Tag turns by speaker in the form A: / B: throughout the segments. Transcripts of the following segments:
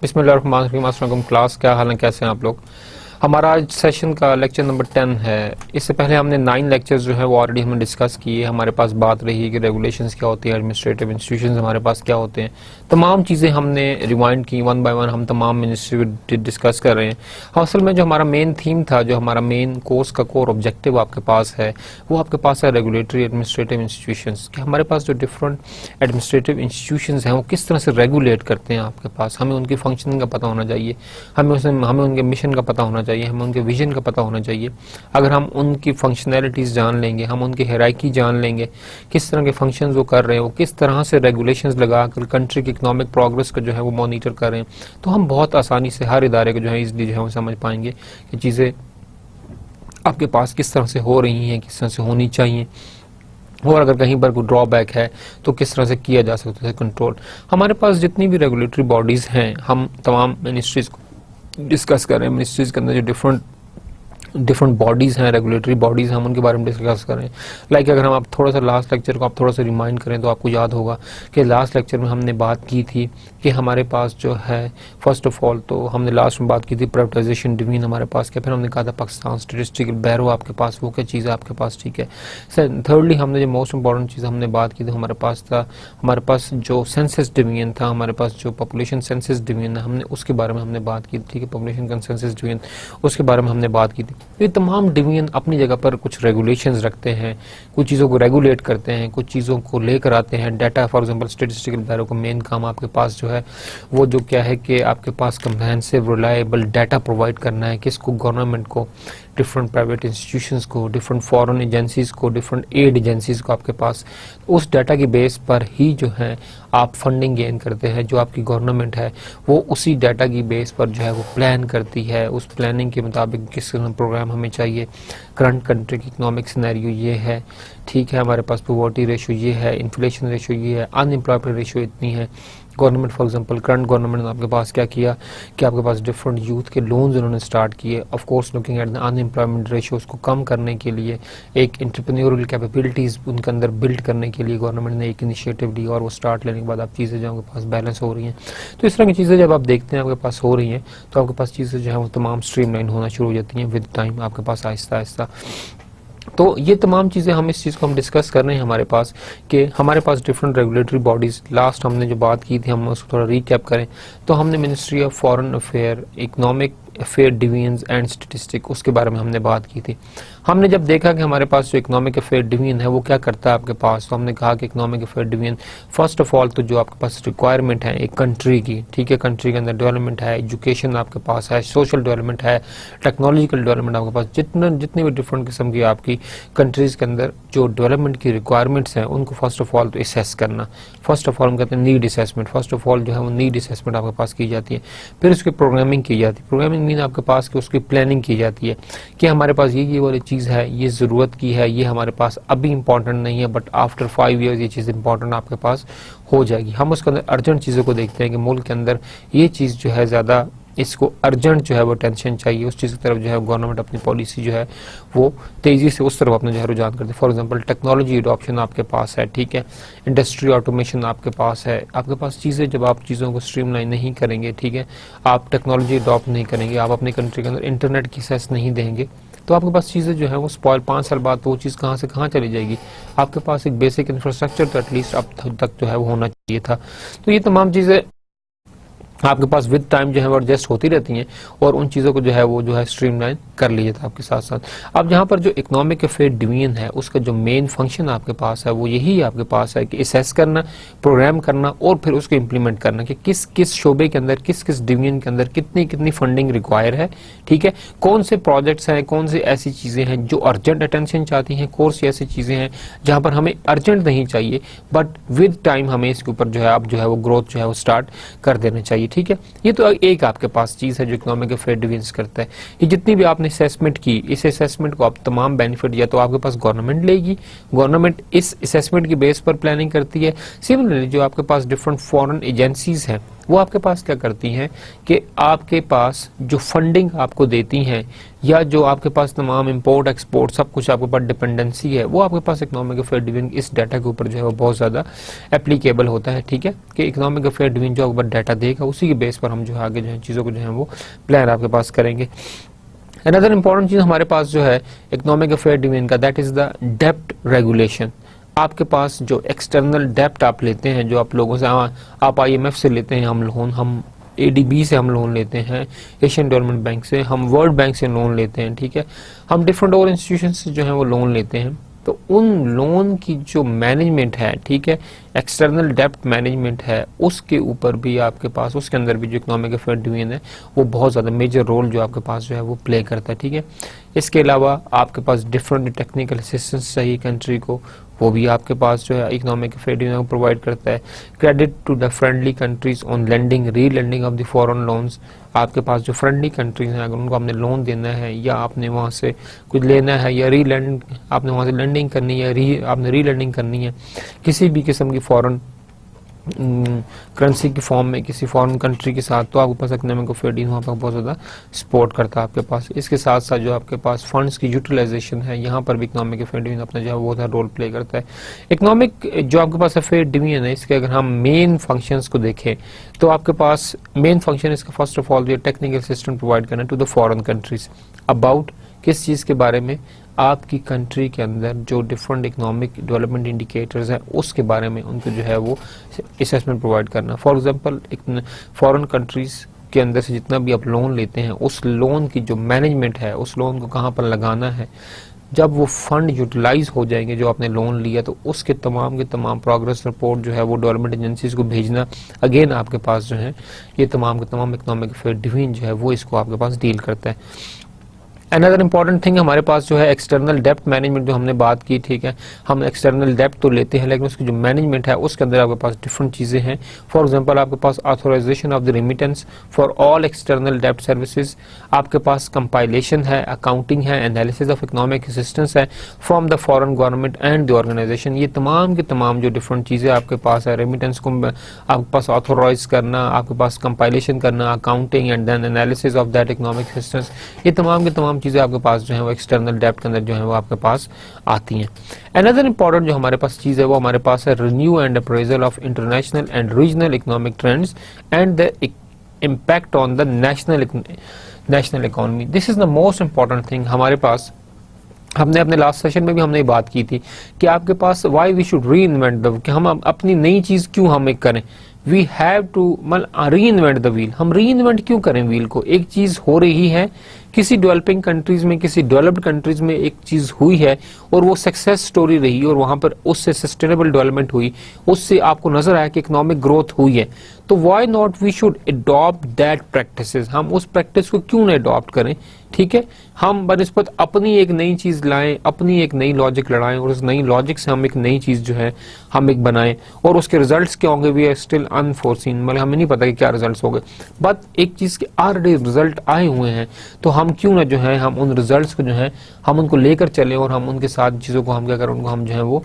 A: बिस्मिल्लाहिर्रहमानिर्रहीम। अस्सलाम क्लास, क्या हाल है, कैसे हैं आप लोग। हमारा आज सेशन का लेक्चर नंबर 10 है। इससे पहले हमने 9 लेक्चर्स जो है वो ऑलरेडी हमने डिस्कस किए। हमारे पास बात रही कि रेगुलेशंस क्या होती हैं, एडमिनिस्ट्रेटिव इंस्टीट्यूशंस हमारे पास क्या होते हैं, तमाम चीज़ें हमने रिवाइंड की, वन बाय वन हम तमाम मिनिस्ट्री डिस्कस कर रहे हैं। असल में जो हमारा मेन थीम था, जो हमारा मेन कोर्स का कोर ऑब्जेक्टिव आपके पास है, वो आपके पास है रेगुलेटरी एडमिनिस्ट्रेटिव इंस्टीट्यूशंस। कि हमारे पास जो डिफरेंट एडमिनिस्ट्रेटिव इंस्टीट्यूशंस हैं वो किस तरह से रेगुलेट करते हैं आपके पास, हमें उनकी फंक्शनिंग का पता होना चाहिए, हमें उनके मिशन का पता होना चाहिए, हमें उनके विजन का पता होना चाहिए। अगर हम उनकी फंक्शनैलिटीज़ जान लेंगे, हम उनकी हायरार्की जान लेंगे, किस तरह के फंक्शंस वो कर रहे हैं, वो किस तरह से रेगुलेशंस लगाकर कंट्री की इकोनॉमिक प्रोग्रेस को जो है वो मॉनिटर कर रहे हैं, तो हम बहुत आसानी से हर इदारे को जो है इसलिए जो है वो समझ पाएंगे कि चीज़ें आपके पास किस तरह से हो रही हैं, किस तरह से होनी चाहिए, और अगर कहीं पर कोई ड्रॉबैक है तो किस तरह से किया जा सकता है कंट्रोल। हमारे पास जितनी भी रेगुलेटरी बॉडीज़ हैं, हम तमाम मिनिस्ट्रीज़ को डिस्कस कर रहे हैं। मिनिस्ट्रीज़ के अंदर जो डिफरेंट बॉडीज़ हैं, रेगुलेटरी बॉडीज़, हम उनके बारे में डिस्कस करें। लाइक अगर हम आप थोड़ा सा लास्ट लेक्चर को आप थोड़ा सा रिमाइंड करें तो आपको याद होगा कि लास्ट लेक्चर में हमने बात की थी कि हमारे पास जो है फर्स्ट ऑफ ऑल तो हमने लास्ट में बात की थी प्राइवेटाइजेशन डिवीजन हमारे पास क्या, फिर हमने कहा था पाकिस्तान स्टैटिस्टिकल ब्यूरो आपके पास, वो क्या चीज़ है आपके पास, ठीक है। थर्डली हमने जो मोस्ट इंपॉर्टेंट चीज़ हमने बात की थी, हमारे पास जो सेंसस डिवीजन था, हमारे पास जो पॉपुलेशन सेंसस डिवीजन है, हमने उसके बारे में हमने बात की थी, ठीक है। पॉपुलेशन कंसेंसस डिवीजन, उसके बारे में हमने बात की थी। ये तमाम डिवीजन अपनी जगह पर कुछ रेगुलेशंस रखते हैं, कुछ चीज़ों को रेगुलेट करते हैं, कुछ चीज़ों को लेकर आते हैं। Data for example statistical bureau का मेन काम आपके पास जो है वो जो क्या है कि आपके पास कंप्रेहेंसिव रिलायबल डाटा प्रोवाइड करना है, किसको, गवर्नमेंट को, डिफरेंट प्राइवेट इंस्टीट्यूशंस को, डिफरेंट फॉरेन एजेंसीज़ को, डिफरेंट एड एजेंसीज़ को आपके पास। उस डाटा की बेस पर ही जो है आप फंडिंग गेन करते हैं। जो आपकी गवर्नमेंट है वो उसी डाटा की बेस पर जो है वो प्लान करती है, उस प्लानिंग के मुताबिक किस प्रोग्राम हमें चाहिए। करंट कंट्री की इकोनॉमिक सिनेरियो ये है, ठीक है, हमारे पास पॉवर्टी रेशो ये है, इन्फ्लेशन रेशो ये है, अनएम्प्लॉयमेंट रेशो इतनी है। Government for example current government ने आपके पास क्या किया कि आपके पास डिफरेंट यूथ के लोन्स उन्होंने स्टार्ट किए। Of course looking at the unemployment ratio, उसको कम करने के लिए, एक एंटरप्रेन्योरियल कैपेबिलिटीज़ उनके अंदर बिल्ड करने के लिए गवर्नमेंट ने एक इनिशिएटिव ली, और वो स्टार्ट लेने के बाद आप चीज़ें जो आपके पास बैलेंस हो रही हैं। तो इस तरह की चीज़ें जब आप देखते हैं आपके पास हो रही हैं तो आपके पास चीज़ें जो है वो तमाम स्ट्रीमलाइन होना शुरू हो जाती हैं विद टाइम आपके पास आहिस्ता आहिस्ता। तो ये तमाम चीज़ें हम इस चीज़ को हम डिस्कस कर रहे हैं हमारे पास कि हमारे पास डिफरेंट रेगुलेटरी बॉडीज़। लास्ट हमने जो बात की थी हम उसको थोड़ा रिकैप करें तो हमने ministry of foreign affair, economic affair division and statistic, उसके बारे में हमने बात की थी। हमने जब देखा कि हमारे पास जो इकोनॉमिक अफेयर डिवीजन है वो क्या करता है आपके पास, तो हमने कहा कि economic affair division first of all तो जो आपके पास रिक्वायरमेंट है एक कंट्री की, ठीक है, कंट्री के अंदर डेवलपमेंट है, एजुकेशन आपके पास है, सोशल डेवलपमेंट है, टेक्नोलॉजिकल डेवलपमेंट आपके पास, जितनी भी डिफरेंट किस्म की आपकी कंट्रीज़ के अंदर जो डेवलपमेंट की रिक्वायरमेंट्स हैं उनको फर्स्ट ऑफ ऑल तो असेस करना। फर्स्ट ऑफ ऑल हम कहते हैं need assessment. First of all जो है वो नीड असेसमेंट आपके पास की जाती है, फिर उसकी प्रोग्रामिंग की जाती है। प्रोग्रामिंग मीन आपके पास कि उसकी प्लानिंग की जाती है कि हमारे पास ये वाली चीज़ है, ये ज़रूरत की है, ये हमारे पास अभी इंपॉर्टेंट नहीं है बट आफ्टर 5 ईयर्स ये चीज़ इंपॉर्टेंट आपके पास हो जाएगी। हम उसके अंदर अर्जेंट चीज़ों को देखते हैं कि मुल्क के अंदर ये चीज़ जो है ज़्यादा इसको अर्जेंट जो है वो टेंशन चाहिए, उस चीज़ की तरफ जो है गवर्नमेंट अपनी पॉलिसी जो है वो तेज़ी से उस तरफ अपना जो है रुझान करती है। फॉर एग्जांपल टेक्नोलॉजी अडॉप्शन आपके पास है, ठीक है, इंडस्ट्री ऑटोमेशन आपके पास है। आपके पास चीज़ें जब आप चीज़ों को स्ट्रीमलाइन नहीं करेंगे, ठीक है, आप टेक्नोलॉजी अडॉप्ट नहीं करेंगे, आप अपनी कंट्री के अंदर इंटरनेट की एक्सेस नहीं देंगे तो आपके पास चीज़ें जो है वो स्पॉइल 5 साल बाद तो वो चीज़ कहाँ से कहाँ चली जाएगी। आपके पास एक बेसिक इंफ्रास्ट्रक्चर तो एटलीस्ट अब तक जो है वो होना चाहिए था। तो ये तमाम चीज़ें आपके पास विद टाइम जो है वो एडजस्ट होती रहती हैं और उन चीज़ों को जो है वो जो है स्ट्रीमलाइन कर लीजिए था आपके साथ साथ। अब जहाँ पर जो इकोनॉमिक अफेयर डिवीजन है उसका जो मेन फंक्शन आपके पास है वो यही आपके पास है कि असेस करना, प्रोग्राम करना और फिर उसको इम्प्लीमेंट करना कि किस किस शोबे के अंदर, किस किस डिवीजन के अंदर कितनी कितनी फंडिंग रिक्वायर है, ठीक है, कौन से प्रोजेक्ट्स हैं, कौन सी ऐसी चीज़ें हैं जो अर्जेंट अटेंशन चाहती हैं, कौन सी ऐसी चीज़ें हैं जहाँ पर हमें अर्जेंट नहीं चाहिए बट विद टाइम हमें इसके ऊपर जो है आप जो है वो ग्रोथ जो है वो स्टार्ट कर देना चाहिए। ठीक है। ये तो एक आपके पास चीज है जो इकोनॉमिक अफेयर डिवीजन करता है। ये जितनी भी आपने असेसमेंट की, इस असेसमेंट को आप तमाम बेनिफिट या तो आपके पास गवर्नमेंट लेगी, गवर्नमेंट इस असेसमेंट की बेस पर प्लानिंग करती है। सिमिलरली जो आपके पास डिफरेंट फॉरेन एजेंसीज हैं वो आपके पास क्या करती हैं कि आपके पास जो फंडिंग आपको देती हैं या जो आपके पास तमाम इंपोर्ट एक्सपोर्ट सब कुछ आपके पास डिपेंडेंसी है, वो आपके पास इकोनॉमिक अफेयर डिवीजन इस डाटा के ऊपर जो है वो बहुत ज़्यादा एप्लीकेबल होता है, ठीक है। कि इकोनॉमिक अफेयर डिवीजन जो ऊपर डाटा देगा उसी के बेस पर हम जो है आगे जो है चीज़ों को जो है वो प्लान आपके पास करेंगे। अनदर इंपॉर्टेंट चीज़ हमारे पास जो है इकोनॉमिक अफेयर डिवीजन का, दैट इज़ द डेप्ट रेगुलेशन। आपके पास जो एक्सटर्नल डेप्ट आप लेते हैं, जो आप लोगों से आप IMF से लेते हैं हम लोन, हम ADB से हम लोन लेते हैं, एशियन डेवलपमेंट बैंक से, हम वर्ल्ड बैंक से लोन लेते हैं, ठीक है। हम डिफरेंट और इंस्टीट्यूशन से जो है वो लोन लेते हैं। तो उन लोन की जो मैनेजमेंट है, ठीक है, एक्सटर्नल डेप्ट मैनेजमेंट है, उसके ऊपर भी आपके पास, उसके अंदर भी जो इकोनॉमिक अफेयर डिवीजन है वो बहुत ज़्यादा मेजर रोल जो आपके पास जो है वो प्ले करता है, ठीक है। इसके अलावा आपके पास डिफरेंट टेक्निकल असिस्टेंस चाहिए कंट्री को, वो भी आपके पास जो है इकोनॉमिक अफेयर डिवीजन प्रोवाइड करता है। Credit to the friendly countries on lending, relending of the foreign loans. आपके पास जो फ्रेंडली कंट्रीज हैं अगर उनको आपने लोन देना है या आपने वहाँ से कुछ लेना है या री लैंड आपने वहाँ से लेंडिंग करनी है, आपने री लेंडिंग करनी है किसी भी किस्म की फॉरेन करेंसी की फॉर्म में किसी फॉरेन कंट्री के साथ, तो आपके पास इकोनॉमिक अफेयर डिवीजन वहाँ पर बहुत ज़्यादा सपोर्ट करता है आपके पास। इसके साथ साथ जो आपके पास फंड्स की यूटिलाइजेशन है, यहाँ पर भी इकोनॉमिक अफेयर डिवीजन अपना जो है बहुत ज़्यादा रोल प्ले करता है। इकोनॉमिक जो आपके पास अफेयर डिवीजन है, इसके अगर हम मेन फंक्शंस को देखें तो आपके पास मेन फंक्शन इसका फर्स्ट ऑफ ऑल जो टेक्निकल असिस्टेंस प्रोवाइड करना to the foreign countries about किस चीज़ के बारे में, आपकी कंट्री के अंदर जो डिफरेंट इकोनॉमिक डेवलपमेंट इंडिकेटर्स हैं उसके बारे में उनको जो है वो असेसमेंट प्रोवाइड करना। फॉर एग्जांपल फॉरेन कंट्रीज के अंदर से जितना भी आप लोन लेते हैं उस लोन की जो मैनेजमेंट है, उस लोन को कहाँ पर लगाना है, जब वो फंड यूटिलाइज हो जाएंगे जो आपने लोन लिया तो उसके तमाम के तमाम प्रोग्रेस रिपोर्ट जो है वो डेवलपमेंट एजेंसीज को भेजना, अगेन आपके पास जो है ये तमाम के तमाम इकोनॉमिक अफेयर डिवीजन जो है वो इसको आपके पास डील करता है। अनदर इंपॉर्टेंट थिंग हमारे पास जो है एक्सटर्नल डेप्ट मैनेजमेंट जो हमने बात की, ठीक है। हम एक्सटर्नल डेप्ट तो लेते हैं लेकिन उसकी जो मैनेजमेंट है उसके अंदर आपके पास डिफरेंट चीज़ें हैं। फॉर एग्जांपल आपके पास authorization of the remittance for all external डेप्ट सर्विसेज, आपके पास कंपाइलेशन है, अकाउंटिंग है, एनालिसिस ऑफ इकोनॉमिक असिस्टेंस है from the foreign government and the organization. ये तमाम के तमाम जो डिफरेंट चीज़ें आपके पास है, रेमिटेंस को आपके पास ऑथोराइज करना, आपके पास कंपाइलेशन करना, accounting and then analysis of that economic assistance, ये तमाम के तमाम चीजें आपके पास जो है वो एक्सटर्नल डेप्ट के अंदर जो है वो आपके पास आती हैं। अनदर इंपॉर्टेंट जो हमारे पास चीज है वो हमारे पास है renew and appraisal of international and regional economic trends and the impact on the national economy. This is the most important thing हमारे पास। हमने अपने लास्ट सेशन में भी हमने बात की थी कि आपके पास why we should reinvent the, कि हम अपनी नई चीज क्यों हम एक करें, we have to reinvent the wheel. हम री इन्वेंट क्यों करें व्हील को? एक चीज हो रही है किसी डेवलपिंग कंट्रीज में, किसी डेवलप्ड कंट्रीज में एक चीज हुई है और वो सक्सेस स्टोरी रही और वहां पर उससे सस्टेनेबल डेवलपमेंट हुई, उससे आपको नजर आया कि इकोनॉमिक ग्रोथ हुई है, तो why not we should adopt that practices. हम उस प्रैक्टिस को क्यों ना अडॉप्ट करें, ठीक है। हम बनिस्बत अपनी एक नई चीज लाएं, अपनी एक नई लॉजिक लड़ाएं और उस नई लॉजिक से हम एक नई चीज जो है हम एक बनाएं और उसके रिजल्ट्स क्या होंगे वी आर स्टिल अनफोर्सीन, मतलब हमें नहीं पता कि क्या रिजल्ट्स होंगे, बट एक चीज के ऑलरेडी रिजल्ट आए हुए हैं तो हम क्यों ना जो है हम उन रिजल्ट्स को जो है हम उनको लेकर चलें और हम उनके साथ चीजों को हम क्या करें, उनको हम जो है वो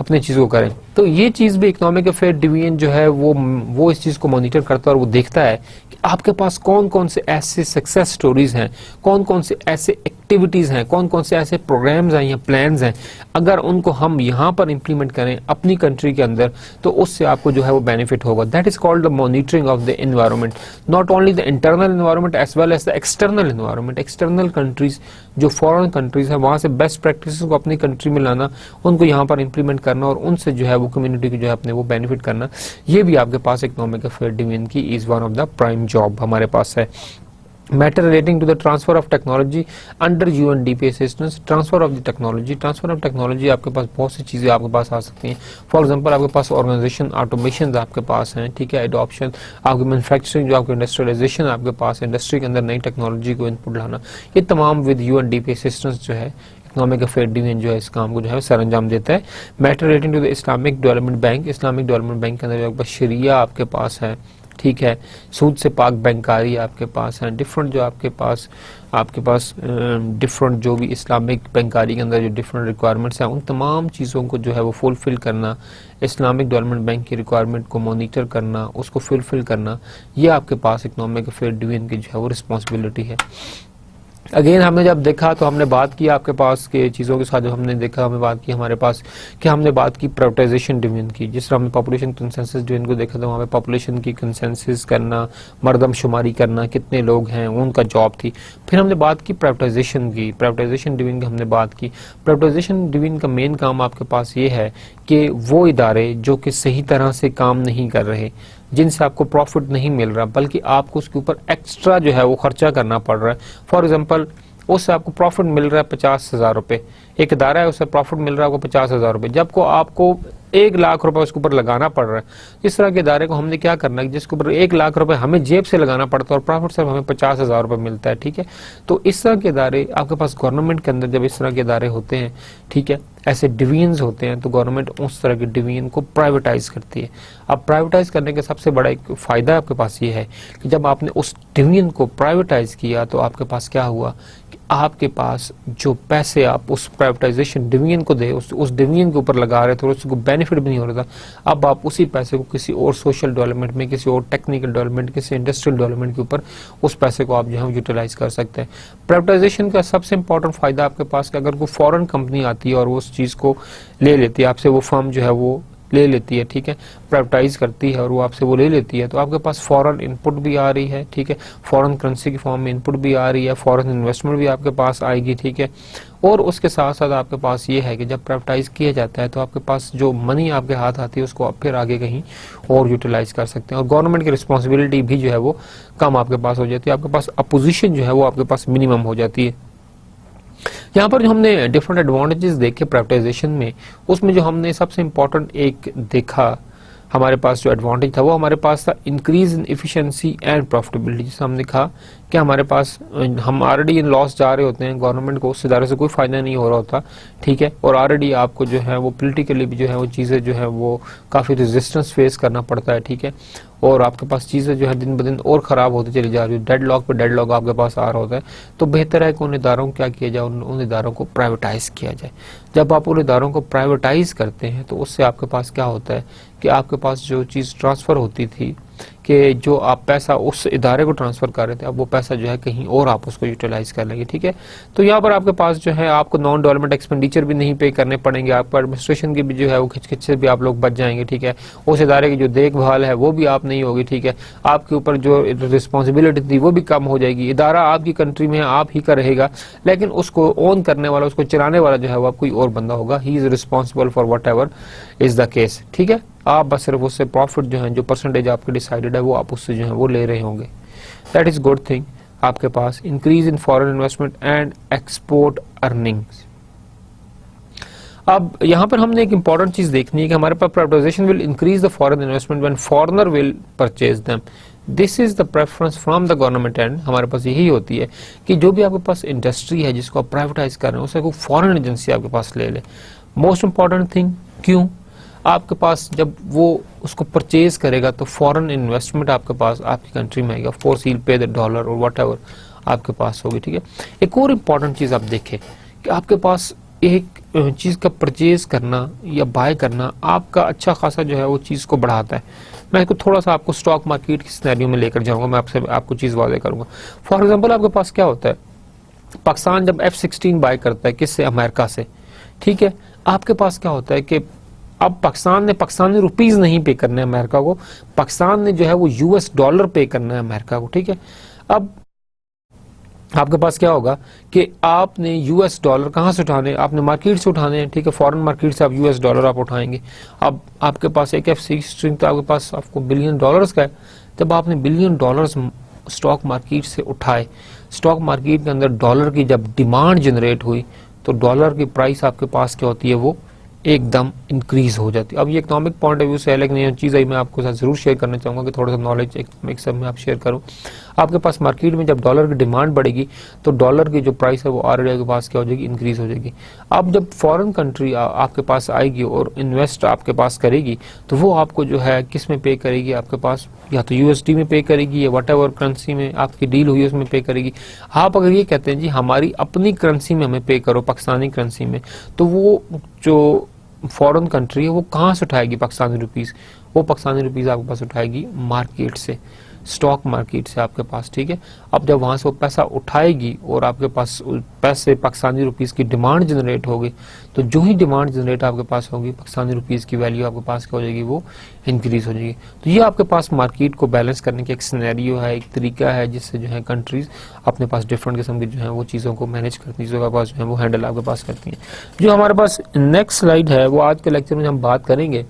A: अपनी चीजों को करें। तो ये चीज भी इकोनॉमिक अफेयर डिवीजन जो है वो इस चीज को मॉनिटर करता है और वो देखता है कि आपके पास कौन कौन से ऐसे सक्सेस स्टोरीज हैं, कौन कौन से ऐसे एक्टिविटीज हैं, कौन कौन से ऐसे प्रोग्राम्स हैं या प्लान्स हैं, अगर उनको हम यहाँ पर इंप्लीमेंट करें अपनी कंट्री के अंदर तो उससे आपको जो है वो बेनिफिट होगा। That is called the monitoring of the environment, not only the internal environment as well as the external environment. External countries जो फॉरेन कंट्रीज है वहां से बेस्ट प्रैक्टिसेस को अपनी कंट्री में लाना, उनको यहाँ पर इंप्लीमेंट करना और उनसे जो है वो कम्युनिटी को जो है अपने वो बेनिफिट करना, ये भी आपके पास इकोनॉमिक अफेयर डिवीजन की is one of the prime job हमारे पास है। Matter relating to the transfer of technology under UNDP assistance, transfer of the technology आपके पास बहुत सी चीजें आपके पास आ सकती हैं। फॉर एग्जांपल आपके पास ऑर्गेनाइजेशन ऑटोमेशन आपके पास हैं, ठीक है, एडॉप्शन, आपकी मैन्युफैक्चरिंग जो आपकी इंडस्ट्रियलाइजेशन आपके पास है, इंडस्ट्री के अंदर नई टेक्नोलॉजी को इनपुट लाना, ये तमाम विद UNDP असिस्टेंस जो है इकोनॉमिक अफेयर डिवीजन जो है इस काम को जो है सर अंजाम देता है। Matter relating to the Islamic Development Bank, Islamic Development Bank के अंदर जो शरिया आपके पास है, ठीक है, सूद से पाक बैंकारी आपके पास है, डिफरेंट जो आपके पास डिफरेंट जो भी इस्लामिक बैंकारी के अंदर जो डिफरेंट रिक्वायरमेंट्स हैं, उन तमाम चीज़ों को जो है वो फुलफ़िल करना, इस्लामिक डेवलपमेंट बैंक की रिक्वायरमेंट को मॉनिटर करना, उसको फुलफ़िल करना, ये आपके पास इकोनॉमिक अफेयर डिवीजन की जो है वो रिस्पॉन्सिबिलिटी है। अगेन हमने जब देखा तो हमने बात की आपके पास के चीज़ों के साथ, जब हमने देखा हमें बात की हमारे पास कि हमने बात की प्राइवेटाइजेशन डिवीजन की। जिस तरह हमने पॉपुलेशन कंसेंसस डिवीजन को देखा था, वहाँ पे पॉपुलेशन की कंसेंसस करना, मरदमशुमारी करना, कितने लोग हैं, उनका जॉब थी। फिर हमने बात की प्राइवेटाइजेशन की, प्राइवेटाइजेशन डिवीजन की हमने बात की। प्राइवेटाइजेशन डिवीजन का मेन काम आपके पास ये है कि वो इदारे जो कि सही तरह से काम नहीं कर रहे, जिनसे आपको प्रॉफिट नहीं मिल रहा, बल्कि आपको उसके ऊपर एक्स्ट्रा जो है वो खर्चा करना पड़ रहा है। फॉर एग्जांपल, उससे आपको प्रॉफिट मिल रहा है 50,000 रुपये, एक इदारा है उससे प्रॉफिट मिल रहा है आपको 50,000 रुपये, जब को आपको 1 लाख रुपए उसके ऊपर लगाना पड़ रहा है। इस तरह के इदारे को हमने क्या करना है, जिसके ऊपर 1 लाख रुपए हमें जेब से लगाना पड़ता है और प्रॉफिट सिर्फ हमें 50,000 रुपये मिलता है। ठीक है, तो इस तरह के इदारे आपके पास गवर्नमेंट के अंदर जब इस तरह के इदारे होते हैं, ठीक है, ऐसे डिवीजन्स होते हैं, तो गवर्नमेंट उस तरह के डिवीजन को प्राइवेटाइज करती है। अब प्राइवेटाइज करने का सबसे बड़ा एक फायदा आपके पास ये है कि जब आपने उस डिवीजन को प्राइवेटाइज किया तो आपके पास क्या हुआ कि आपके पास जो पैसे आप उस प्राइवेटाइजेशन डिवीजन को दे, उस डिवीजन के ऊपर लगा रहे थे और उसको बेनिफिट भी नहीं हो रहा था, अब आप उसी पैसे को किसी और सोशल डेवलपमेंट में, किसी और टेक्निकल डेवलपमेंट, किसी इंडस्ट्रियल डेवलपमेंट के ऊपर उस पैसे को आप जो है यूटिलाइज कर सकते हैं। प्राइवेटाइजेशन का सबसे इंपॉर्टेंट फायदा आपके पास कि अगर कोई फॉरेन कंपनी आती है और वो उस चीज़ को ले लेती है आपसे, वो फर्म जो है वो ले लेती है, ठीक है, प्राइवेटाइज करती है और वो आपसे वो ले लेती है, तो आपके पास फॉरेन इनपुट भी आ रही है, ठीक है, फॉरेन करेंसी की फॉर्म में इनपुट भी आ रही है, फॉरेन इन्वेस्टमेंट भी आपके पास आएगी, ठीक है। और उसके साथ साथ आपके पास ये है कि जब प्राइवेटाइज किया जाता है तो आपके पास जो मनी आपके हाथ आती है उसको आप फिर आगे कहीं और यूटिलाइज कर सकते हैं और गवर्नमेंट की रिस्पॉन्सिबिलिटी भी जो है वो कम आपके पास हो जाती है, आपके पास अपोजिशन जो है वो आपके पास मिनिमम हो जाती है। यहाँ पर जो हमने डिफरेंट एडवांटेजेस देखे प्राइवेटाइजेशन में, उसमें जो हमने सबसे इम्पोर्टेंट एक देखा, हमारे पास जो एडवांटेज था वो हमारे पास था increase in efficiency and profitability. जैसे हमने कहा कि हमारे पास हम ऑलरेडी इन लॉस जा रहे होते हैं, गवर्नमेंट को उस इदारे से कोई फायदा नहीं हो रहा होता, ठीक है, और ऑलरेडी आपको जो है वो पॉलिटिकली भी जो है वो चीज़ें जो है वो काफ़ी रेजिस्टेंस फेस करना पड़ता है, ठीक है, और आपके पास चीज़ें जो है दिन ब दिन और ख़राब होती चली जा रही है, डेडलॉक पे डेडलॉक आपके पास आ रहा होता है। तो बेहतर है कि उन इदारों को क्या किया जाए, उन इदारों को प्राइवेटाइज किया जाए। जब आप उन इदारों को प्राइवेटाइज करते हैं तो उससे आपके पास क्या होता है कि आपके पास जो चीज़ ट्रांसफ़र होती थी, कि जो आप पैसा उस इदारे को ट्रांसफ़र कर रहे थे, अब वो पैसा जो है कहीं और आप उसको यूटिलाइज कर लेंगे, ठीक है। तो यहाँ पर आपके पास जो है आपको नॉन डेवलपमेंट एक्सपेंडिचर भी नहीं पे करने पड़ेंगे, आपको एडमिनिस्ट्रेशन की भी जो है वो खिचखिच से भी आप लोग बच जाएंगे, ठीक है। उस इदारे की जो देखभाल है वो भी आप नहीं होगी, ठीक है, आपके ऊपर जो रिस्पॉन्सिबिलिटी थी वो भी कम हो जाएगी। इदारा आपकी कंट्री में आप ही का रहेगा, लेकिन उसको ओन करने वाला, उसको चलाने वाला जो है वो कोई और बंदा होगा, he is responsible for what ever is the case, ठीक है। आप बस सिर्फ उससे प्रॉफिट जो है, जो परसेंटेज आपके डिसाइडेड है वो आप उससे जो है वो ले रहे होंगे। That is good thing. आपके पास increase in foreign investment and export earnings. अब यहाँ पर हमने एक इंपॉर्टेंट चीज देखनी है कि हमारे पास privatization will increase the foreign investment when foreigner will purchase them. This is the preference from the government and. हमारे पास यही होती है कि जो भी आपके पास इंडस्ट्री है जिसको आप प्राइवेटाइज कर रहे हैं, उसे कोई फॉरेन एजेंसी आपके पास ले ले। मोस्ट इंपॉर्टेंट थिंग, क्यों? आपके पास जब वो उसको परचेज करेगा तो फॉरेन इन्वेस्टमेंट आपके पास आपकी कंट्री में आएगा, of course he will pay the dollar और वट एवर आपके पास होगी, ठीक है। एक और इम्पॉर्टेंट चीज़ आप देखें कि आपके पास एक चीज़ का परचेज करना या बाय करना आपका अच्छा खासा जो है वो चीज़ को बढ़ाता है। मैं इसको थोड़ा सा आपको स्टॉक मार्केट की सिनेरियो में लेकर जाऊंगा, मैं आपको चीज़ वादे करूंगा। फॉर एग्जाम्पल, आपके पास क्या होता है, पाकिस्तान जब F-16 बाय करता है किससे, अमेरिका से, ठीक है, आपके पास क्या होता है कि अब पाकिस्तान ने रुपीज नहीं पे करना है अमेरिका को, पाकिस्तान ने जो है वो US डॉलर पे करना है अमेरिका को, ठीक है। अब आपके पास क्या होगा कि आपने US डॉलर कहाँ से उठाने, आपने मार्केट से उठाने हैं, ठीक है, फॉरेन मार्केट से आप US डॉलर आप उठाएंगे। अब आपके पास एक F-16 तो आपके पास आपको बिलियन डॉलर्स का है। जब आपने बिलियन डॉलर्स स्टॉक मार्केट से उठाए, स्टॉक मार्केट के अंदर डॉलर की जब डिमांड जनरेट हुई तो डॉलर की प्राइस आपके पास क्या होती है, वो एकदम इंक्रीज हो जाती है। अब ये इकोनॉमिक पॉइंट ऑफ व्यू से है, लेकिन ये चीज़ मैं आपको साथ जरूर शेयर करना चाहूँगा कि थोड़ा सा नॉलेज एक सब में आप शेयर करूँ। आपके पास मार्केट में जब डॉलर की डिमांड बढ़ेगी तो डॉलर की जो प्राइस है वो ऑलरेडी आपके पास क्या हो जाएगी, इंक्रीज हो जाएगी। अब जब फॉरेन कंट्री आपके पास आएगी और इन्वेस्ट आपके पास करेगी तो वो आपको जो है किस में पे करेगी, आपके पास या तो यूएसडी में पे करेगी या वट एवर करेंसी में आपकी डील हुई उसमें पे करेगी। आप अगर ये कहते हैं जी हमारी अपनी करेंसी में हमें पे करो, पाकिस्तानी करेंसी में, तो वो जो फॉरेन कंट्री है वो कहाँ से उठाएगी पाकिस्तानी रुपीस, वो पाकिस्तानी रुपीस आपके पास उठाएगी मार्केट से, स्टॉक मार्केट से आपके पास, ठीक है। अब जब वहां से वो पैसा उठाएगी और आपके पास पैसे पाकिस्तानी रुपीस की डिमांड जनरेट होगी, तो जो ही डिमांड जनरेट आपके पास होगी पाकिस्तानी रुपीस की वैल्यू आपके पास क्या हो जाएगी, वो इंक्रीज हो जाएगी। तो ये आपके पास मार्केट को बैलेंस करने की एक सिनेरियो है, एक तरीका है जिससे जो है कंट्रीज अपने पास डिफरेंट किस्म की जो है वो चीज़ों को मैनेज करती है, चीज़ों के पास जो है वो हैंडल आपके पास करती हैं। जो हमारे पास नेक्स्ट स्लाइड है वो आज के लेक्चर में हम बात करेंगे।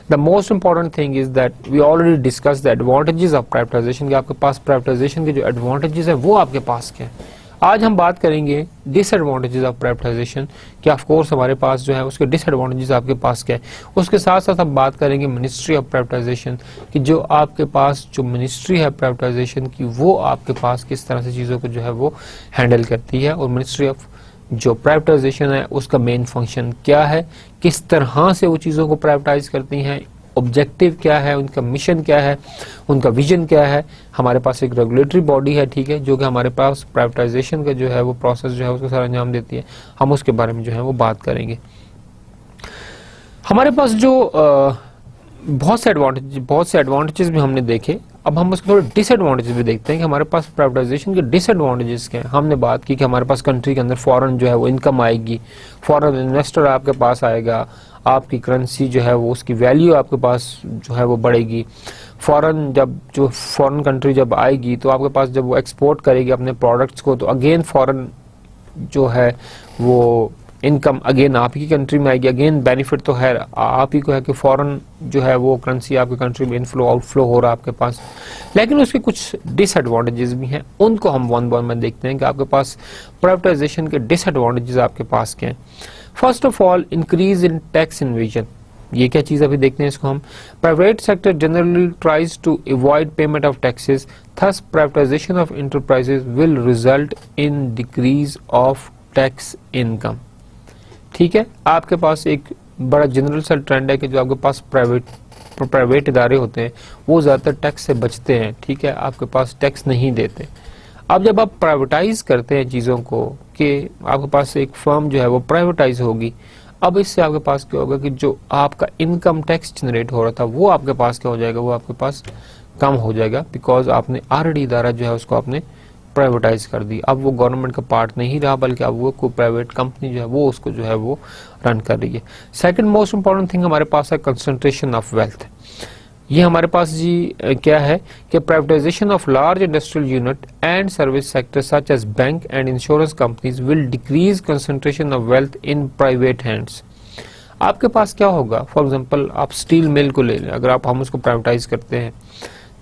A: The most important thing is that we already discussed the advantages of privatization, कि आपके पास प्राइवेटाइजेशन के जो एडवांटेजेस है वो आपके पास क्या है। आज हम बात करेंगे डिसएडवांटेजेस ऑफ प्राइवेटाइजेशन, कि ऑफ कोर्स हमारे पास जो है उसके डिसएडवांटेजेस आपके पास क्या है। उसके साथ साथ हम बात करेंगे मिनिस्ट्री ऑफ प्राइवेटाइजेशन, कि जो आपके पास जो मिनिस्ट्री है प्राइवेटाइजेशन की वो आपके पास किस तरह से चीज़ों को जो है वो हैंडल करती है, और मिनिस्ट्री ऑफ जो प्राइवेटाइजेशन है उसका मेन फंक्शन क्या है, किस तरह से वो चीज़ों को प्राइवेटाइज करती हैं, ऑब्जेक्टिव क्या है, उनका मिशन क्या है, उनका विजन क्या है। हमारे पास एक रेगुलेटरी बॉडी है, ठीक है, जो कि हमारे पास प्राइवेटाइजेशन का जो है वो प्रोसेस जो है उसको सारा अंजाम देती है। हम उसके बारे में जो है वो बात करेंगे। हमारे पास जो बहुत से एडवांटेजेस भी हमने देखे, अब हम उसके थोड़े डिसएडवांटेजेस भी देखते हैं कि हमारे पास प्राइवेटाइजेशन के डिसएडवांटेजेस क्या हैं। हमने बात की कि हमारे पास कंट्री के अंदर फॉरेन जो है वो इनकम आएगी, फॉरेन इन्वेस्टर आपके पास आएगा, आपकी करेंसी जो है वो उसकी वैल्यू आपके पास जो है वो बढ़ेगी। फॉरेन कंट्री जब आएगी तो आपके पास जब वो एक्सपोर्ट करेगी अपने प्रोडक्ट्स को, तो अगेन फॉरेन जो है वो इनकम अगेन आप ही की कंट्री में आएगी। अगेन बेनिफिट तो है आप ही को है कि फॉरेन जो है वो करेंसी आपकी कंट्री में इनफ्लो आउटफ्लो हो रहा है आपके पास। लेकिन उसके कुछ डिसएडवांटेजेस भी हैं, उनको हम वन बाय वन देखते हैं कि आपके पास प्राइवेटाइजेशन के डिसएडवांटेजेस आपके पास क्या हैं। First of all, increase in tax invasion. ये क्या चीज अभी देखते हैं इसको हम। Private sector generally tries to avoid payment of taxes, thus privatization of enterprises will result in decrease of tax income. ठीक है, आपके पास एक बड़ा जनरल सा ट्रेंड है कि जो आपके पास प्राइवेट इदारे होते हैं वो ज़्यादातर टैक्स से बचते हैं, ठीक है, आपके पास टैक्स नहीं देते। अब जब आप प्राइवेटाइज करते हैं चीज़ों को, कि आपके पास एक फर्म जो है वो प्राइवेटाइज होगी, अब इससे आपके पास क्या होगा कि जो आपका इनकम टैक्स जनरेट हो रहा था वो आपके पास क्या हो जाएगा, वो आपके पास कम हो जाएगा, बिकॉज आपने ऑलरेडी इदारा जो है उसको आपने प्राइवेटाइज कर दी। अब वो गवर्नमेंट का पार्ट नहीं रहा, बल्कि अब वो कोई प्राइवेट कंपनी जो है वो उसको जो है वो रन कर रही है। सेकंड मोस्ट इंपॉर्टेंट थिंग हमारे पास है कंसंट्रेशन ऑफ वेल्थ। ये हमारे पास जी क्या है कि privatization of large industrial unit and service sector such as bank and insurance companies will decrease concentration of wealth in private hands. आपके पास क्या होगा, फॉर एग्जांपल आप स्टील मिल को ले लें, अगर हम उसको प्राइवेटाइज करते हैं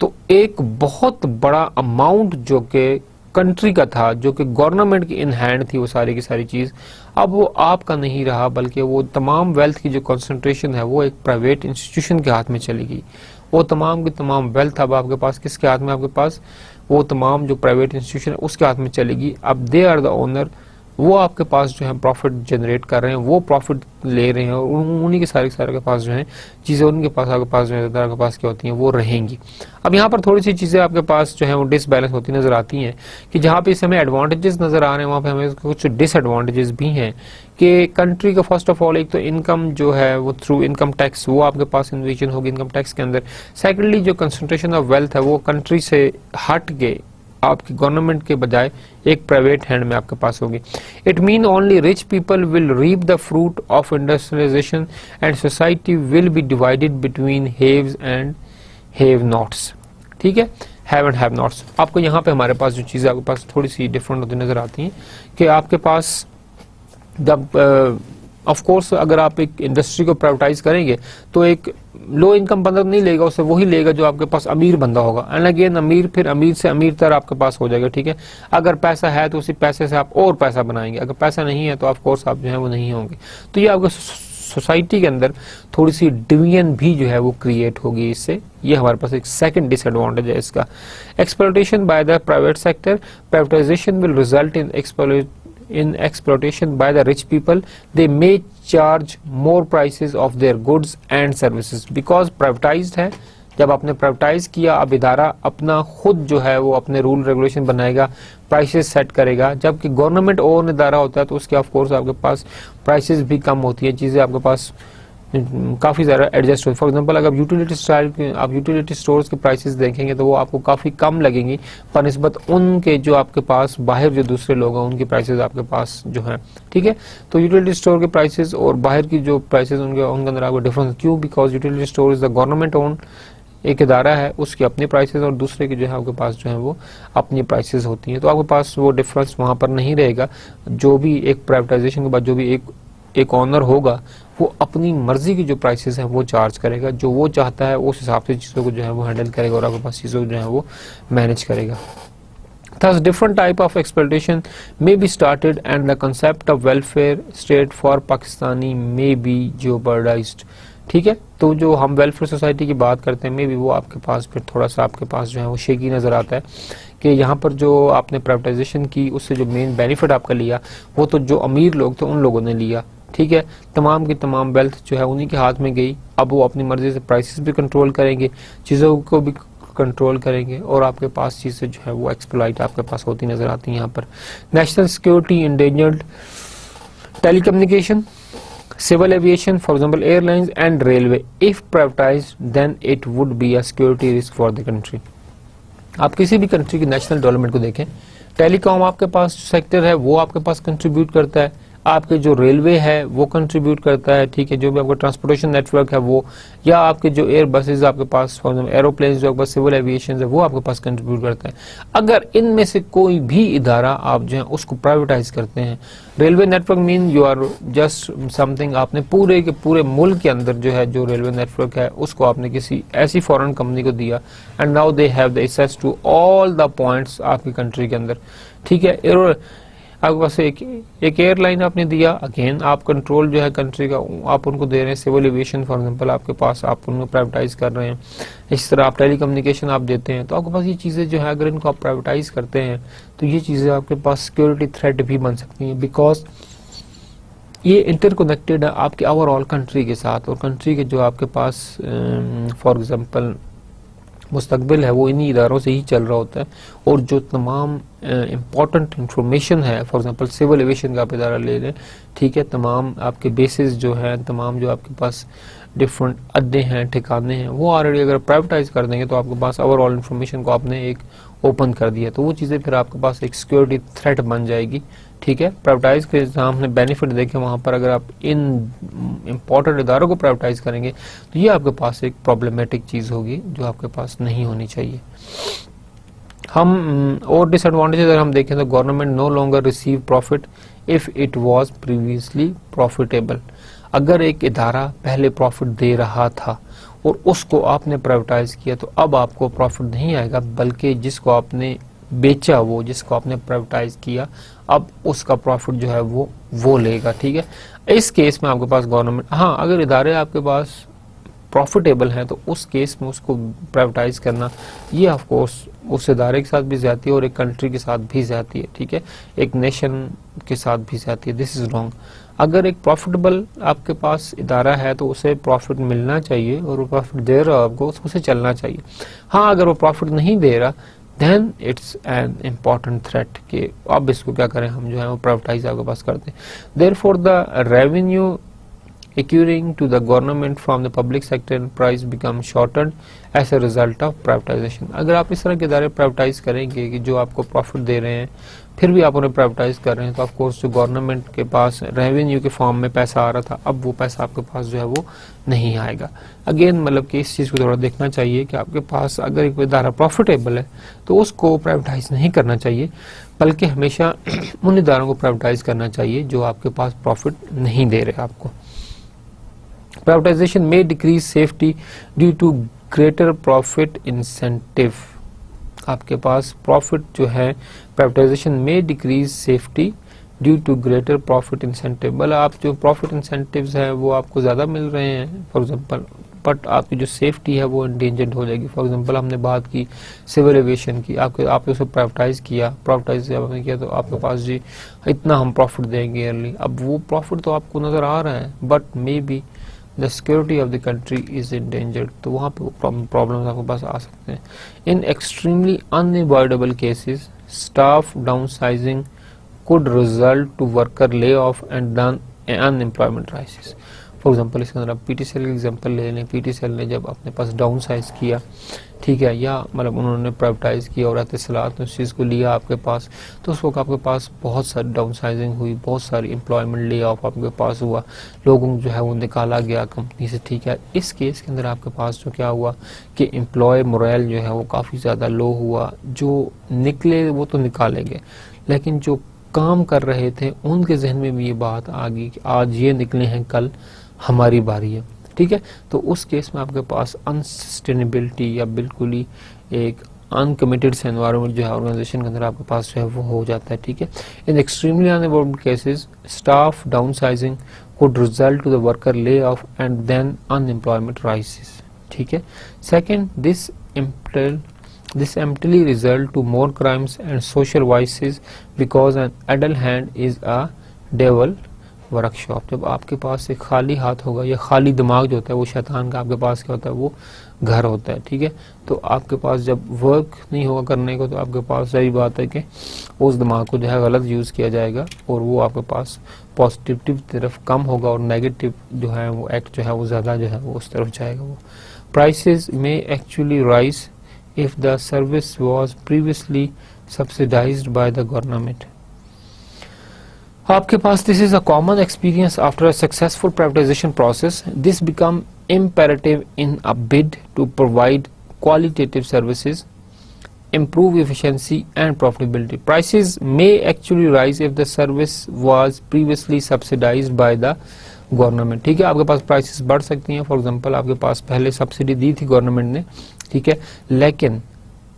A: तो एक बहुत बड़ा अमाउंट जो कि कंट्री का था, जो कि गवर्नमेंट की इन हैंड थी वो सारी की सारी चीज, अब वो आपका नहीं रहा, बल्कि वो तमाम वेल्थ की जो कंसंट्रेशन है वो एक प्राइवेट इंस्टीट्यूशन के हाथ में चली गई। वो तमाम की तमाम वेल्थ अब आपके पास किसके हाथ में, आपके पास वो तमाम जो प्राइवेट इंस्टीट्यूशन है उसके हाथ में चलेगी। अब दे आर द ओनर, वो आपके पास जो है प्रॉफिट जनरेट कर रहे हैं, वो प्रॉफिट ले रहे हैं, और उन्हीं के सारे के पास जो है चीज़ें उनके पास आपके पास जो है आपके पास क्या होती हैं, वो रहेंगी। अब यहाँ पर थोड़ी सी चीज़ें आपके पास जो है वो डिसबैलेंस होती नजर आती हैं, कि जहाँ पे इस हमें एडवांटेजेस नजर आ रहे हैं वहाँ पे हमें कुछ डिसएडवांटेजेस भी हैं। कि कंट्री का फर्स्ट ऑफ ऑल एक तो इनकम जो है वो थ्रू इनकम टैक्स वो आपके पास इन्वेजन होगी इनकम टैक्स के अंदर। सेकेंडली, जो कंसंट्रेशन ऑफ वेल्थ है वो कंट्री से हट के आपकी गवर्नमेंट के बजाय एक प्राइवेट हैंड में आपके पास होगी। It mean only rich people will reap the fruit of industrialization and society will be divided between haves and have nots. ठीक है, हैव एंड हैव नॉट्स। आपको यहाँ पे हमारे पास जो चीज़ें आपके पास थोड़ी सी डिफरेंट होती नजर आती हैं, कि आपके पास जब ऑफ कोर्स अगर आप एक इंडस्ट्री को प्राइवेटाइज करेंगे तो एक लो इनकम बंदा नहीं लेगा, उससे वही लेगा जो आपके पास अमीर बंदा होगा, एंड अगेन अमीर फिर अमीर से अमीर तर आपके पास हो जाएगा। ठीक है, अगर पैसा है तो उसी पैसे से आप और पैसा बनाएंगे, अगर पैसा नहीं है तो ऑफ कोर्स आप जो है वो नहीं होंगे। तो ये आपका सोसाइटी के अंदर थोड़ी सी डिवीजन भी जो है वो क्रिएट होगी इससे। ये हमारे पास एक सेकंड डिसएडवांटेज है इसका। Exploitation by the private sector, privatisation will result in exploitation by the rich people. They may charge more prices of their goods and services because privatized है। जब आपने प्राइवेटाइज किया, अब इदारा अपना खुद जो है वो अपने रूल रेगुलेशन बनाएगा, प्राइसेस सेट करेगा। जबकि गवर्नमेंट ओन इदारा होता है तो उसके ऑफ कोर्स आपके पास प्राइसेस भी कम होती है, चीज़ें आपके पाती काफ़ी ज़्यादा एडजस्ट हो। फॉर एग्जांपल अगर आप यूटिलिटी स्टोर्स के प्राइसेस देखेंगे तो वो आपको काफ़ी कम लगेंगी बनिस्बत उनके जो आपके पास बाहर जो दूसरे लोग हैं उनके प्राइसेस आपके पास जो हैं, ठीक है। तो यूटिलिटी स्टोर के प्राइसेस और बाहर की जो प्राइसेस उनके अंदर आपको डिफरेंस क्यों? Because utility store is the government own एक इदारा है, उसकी अपनी प्राइसेस और दूसरे की जो है आपके पास जो है वो अपनी प्राइसेस होती हैं। तो आपके पास वो डिफरेंस वहाँ पर नहीं रहेगा। जो भी एक प्राइवेटाइजेशन के बाद जो भी एक ऑनर होगा वो अपनी मर्जी की जो प्राइसेस हैं वो चार्ज करेगा, जो वो चाहता है उस हिसाब से चीज़ों को जो है वो हैंडल करेगा और आपके पास चीज़ों को जो है वो मैनेज करेगा। Thus, different type of exploitation may be started and the concept of welfare state for Pakistani may be jeopardized। ठीक है, तो जो हम वेलफेयर सोसाइटी की बात करते हैं मे भी वो आपके पास फिर थोड़ा सा आपके पास जो है वो शेकी नज़र आता है कि यहाँ पर जो आपने प्राइवेटाइजेशन की उससे जो मेन बेनिफिट आपका लिया वो तो जो अमीर लोग थे उन लोगों ने लिया, ठीक है। तमाम की तमाम वेल्थ जो है उन्हीं के हाथ में गई। अब वो अपनी मर्जी से प्राइसेस भी कंट्रोल करेंगे, चीज़ों को भी कंट्रोल करेंगे और आपके पास चीज़ें जो है वो एक्सप्लॉइट आपके पास होती नज़र आती हैं। यहाँ पर national security endangered, telecommunication, civil aviation, for example airlines and railway, if privatized then it would be a security risk for the country। आप किसी भी कंट्री की नेशनल डेवलपमेंट को देखें, टेलीकॉम आपके पास सेक्टर है वो आपके पास कंट्रीब्यूट करता है, आपके जो रेलवे है वो कंट्रीब्यूट करता है, ठीक है, जो भी आपका ट्रांसपोर्टेशन नेटवर्क है वो, या आपके जो एयर बसेज आपके पास फॉर एग्जाम्पल एरोप्लेन जो आपके पास सिविल एविएशन है वो आपके पास कंट्रीब्यूट करता है। अगर इनमें से कोई भी इदारा आप जो है उसको प्राइवेटाइज करते हैं, railway network mean you are just something, आपने पूरे के पूरे मुल्क के अंदर जो है जो रेलवे नेटवर्क है उसको आपने किसी ऐसी फॉरेन कंपनी को दिया and now they have the access to all the points आपकी कंट्री के अंदर, ठीक है। आपके पास एक एयरलाइन आपने दिया, अगेन आप कंट्रोल जो है कंट्री का आप उनको दे रहे हैं। सिविल एविएशन फॉर एग्जांपल आपके पास आप उनको प्राइवेटाइज कर रहे हैं। इस तरह आप टेलीकम्युनिकेशन आप देते हैं, तो आपके पास ये चीज़ें जो है अगर इनको आप प्राइवेटाइज करते हैं तो ये चीज़ें आपके पास सिक्योरिटी थ्रेट भी बन सकती हैं, बिकॉज ये इंटरकनेक्टेड है आपके ओवरऑल कंट्री के साथ, और कंट्री के जो आपके पास फॉर एग्जांपल मुस्तकबिल है वो इन्हीं इदारों से ही चल रहा होता है। और जो तमाम इम्पॉर्टेंट इंफॉर्मेशन है, फॉर एग्जांपल सिविल एविएशन का आप इदारा ले लें, ठीक है, तमाम आपके बेसिस जो हैं, तमाम जो आपके पास डिफरेंट अड्डे हैं, ठिकाने हैं, वो ऑलरेडी अगर प्राइवेटाइज कर देंगे तो आपके पास ओवरऑल इन्फॉर्मेशन को आपने एक ओपन कर दिया, तो वो चीज़ें फिर आपके पास एक सिक्योरिटी थ्रेट बन जाएगी, ठीक है। प्राइवेटाइज के जहाँ हमने बेनिफिट देखे वहाँ पर अगर आप इन इम्पोर्टेंट इदारों को प्राइवेटाइज करेंगे तो ये आपके पास एक प्रॉब्लमेटिक चीज़ होगी जो आपके पास नहीं होनी चाहिए। हम और डिसएडवांटेज अगर हम देखें तो government no longer receive profit if it was previously profitable. अगर एक इदारा पहले प्रॉफिट दे रहा था और उसको आपने प्राइवेटाइज किया तो अब आपको प्रॉफिट नहीं आएगा, बल्कि जिसको आपने बेचा, वो जिसको आपने प्राइवेटाइज किया, अब उसका प्रॉफिट जो है वो लेगा, ठीक है। इस केस में आपके पास गवर्नमेंट, हाँ, अगर इदारे आपके पास प्रॉफिटेबल हैं तो उस केस में उसको प्राइवेटाइज करना ये ऑफ कोर्स उस इदारे के साथ भी ज्यादती है और एक कंट्री के साथ भी ज्यादती है, ठीक है, एक नेशन के साथ भी ज्यादती है। This is wrong. अगर एक प्रॉफिटेबल आपके पास इदारा है तो उसे प्रॉफिट मिलना चाहिए और वो प्रॉफिट दे रहा है आपको, उसे चलना चाहिए। हाँ, अगर वो प्रॉफिट नहीं दे रहा then it's an important threat कि अब इसको क्या करें, हम जो है वो प्राइवेटाइज आपके पास करते हैं। Therefore the revenue accruing to the government from the public sector enterprise become shortened as a result of privatization। अगर आप इस तरह के इदारे प्राइवेटाइज करेंगे कि जो आपको प्रॉफिट दे रहे हैं फिर भी आप उन्हें प्राइवेटाइज कर रहे हैं तो ऑफ कोर्स जो गवर्नमेंट के पास रेवेन्यू के फॉर्म में पैसा आ रहा था अब वो पैसा आपके पास जो है वो नहीं आएगा। अगेन मतलब कि इस चीज़ को थोड़ा देखना चाहिए कि आपके पास अगर एक इदारा प्रॉफिटेबल है तो उसको प्राइवेटाइज नहीं करना चाहिए, बल्कि हमेशा उन इदारों को प्राइवेटाइज करना चाहिए जो आपके पास प्रॉफिट नहीं दे रहे आपको। Privatization may decrease safety due to greater profit incentive। आपके पास प्रॉफिट जो है प्राइवेटाइजेशन में decrease safety due to greater profit incentive, मतलब आप जो प्रॉफिट इंसेंटिव्स है वो आपको ज़्यादा मिल रहे हैं फॉर एग्जांपल, बट आपकी जो सेफ्टी है वो इंडेंजर्ड हो जाएगी। फॉर एग्जांपल हमने बात की सिविल एविएशन की, आपने उसे प्राइवेटाइज किया, प्राइवेटाइज जब आपने किया तो आपके पास जी इतना हम प्रॉफिट देंगे ईयरली, अब वो प्रॉफिट तो आपको नज़र आ रहा है but may be the security of the country is endangered, तो वहाँ पे प्रॉब्लम्स आपके पास आ सकते हैं। इन extremely unavoidable cases staff downsizing could result to worker layoff and then unemployment crisis। For example इसके अंदर आप पीटीसीएल का एग्जांपल ले लें, पीटीसीएल ने जब अपने पास डाउन साइज किया, ठीक है, या मतलब उन्होंने प्राइवेटाइज किया और एतिसलात ने उस चीज़ को लिया आपके पास, तो उस वक्त आपके पास बहुत सारी डाउन साइजिंग हुई, बहुत सारी एम्प्लॉयमेंट ले ऑफ आपके पास हुआ, लोगों को जो है वो निकाला गया कंपनी से, ठीक है। इस केस के अंदर आपके पास जो क्या हुआ कि एम्प्लॉय मोरल जो है वो काफ़ी ज़्यादा लो हुआ, जो निकले वो तो निकाले गए लेकिन जो काम कर रहे थे उनके जहन में भी ये बात आ गई कि आज ये निकले हैं कल हमारी बारी है, ठीक है। तो उस केस में आपके पास अनसस्टेनेबिलिटी या बिल्कुल ही एक अनकमिटेड से एनवायरनमेंट जो है ऑर्गेनाइजेशन के अंदर आपके पास जो है वो हो जाता है, ठीक है। In extremely unavoidable cases staff downsizing could result to the worker lay off and then unemployment rises, ठीक है। Second, this emptily result to more crimes and social vices because an idle hand is a devil workshop। जब आपके पास एक खाली हाथ होगा या खाली दिमाग जो होता है वो शैतान का आपके पास क्या होता है, वो घर होता है, ठीक है। तो आपके पास जब वर्क नहीं होगा करने को तो आपके पास सही बात है कि उस दिमाग को जो है गलत यूज़ किया जाएगा और वो आपके पास पॉजिटिव तरफ कम होगा और नेगेटिव जो है वो एक्ट जो है वो ज़्यादा जो है वो उस तरफ जाएगा। वो प्राइसेस में actually rise if the service was previously subsidized by the government। आपके पास this is a common experience after a successful privatization process। This become imperative in a bid to provide qualitative services, improve efficiency and profitability। Prices may actually rise if the service was previously subsidized by the government, ठीक है। आपके पास prices बढ़ सकती हैं, for example आपके पास पहले subsidy दी थी government ने, ठीक है, लेकिन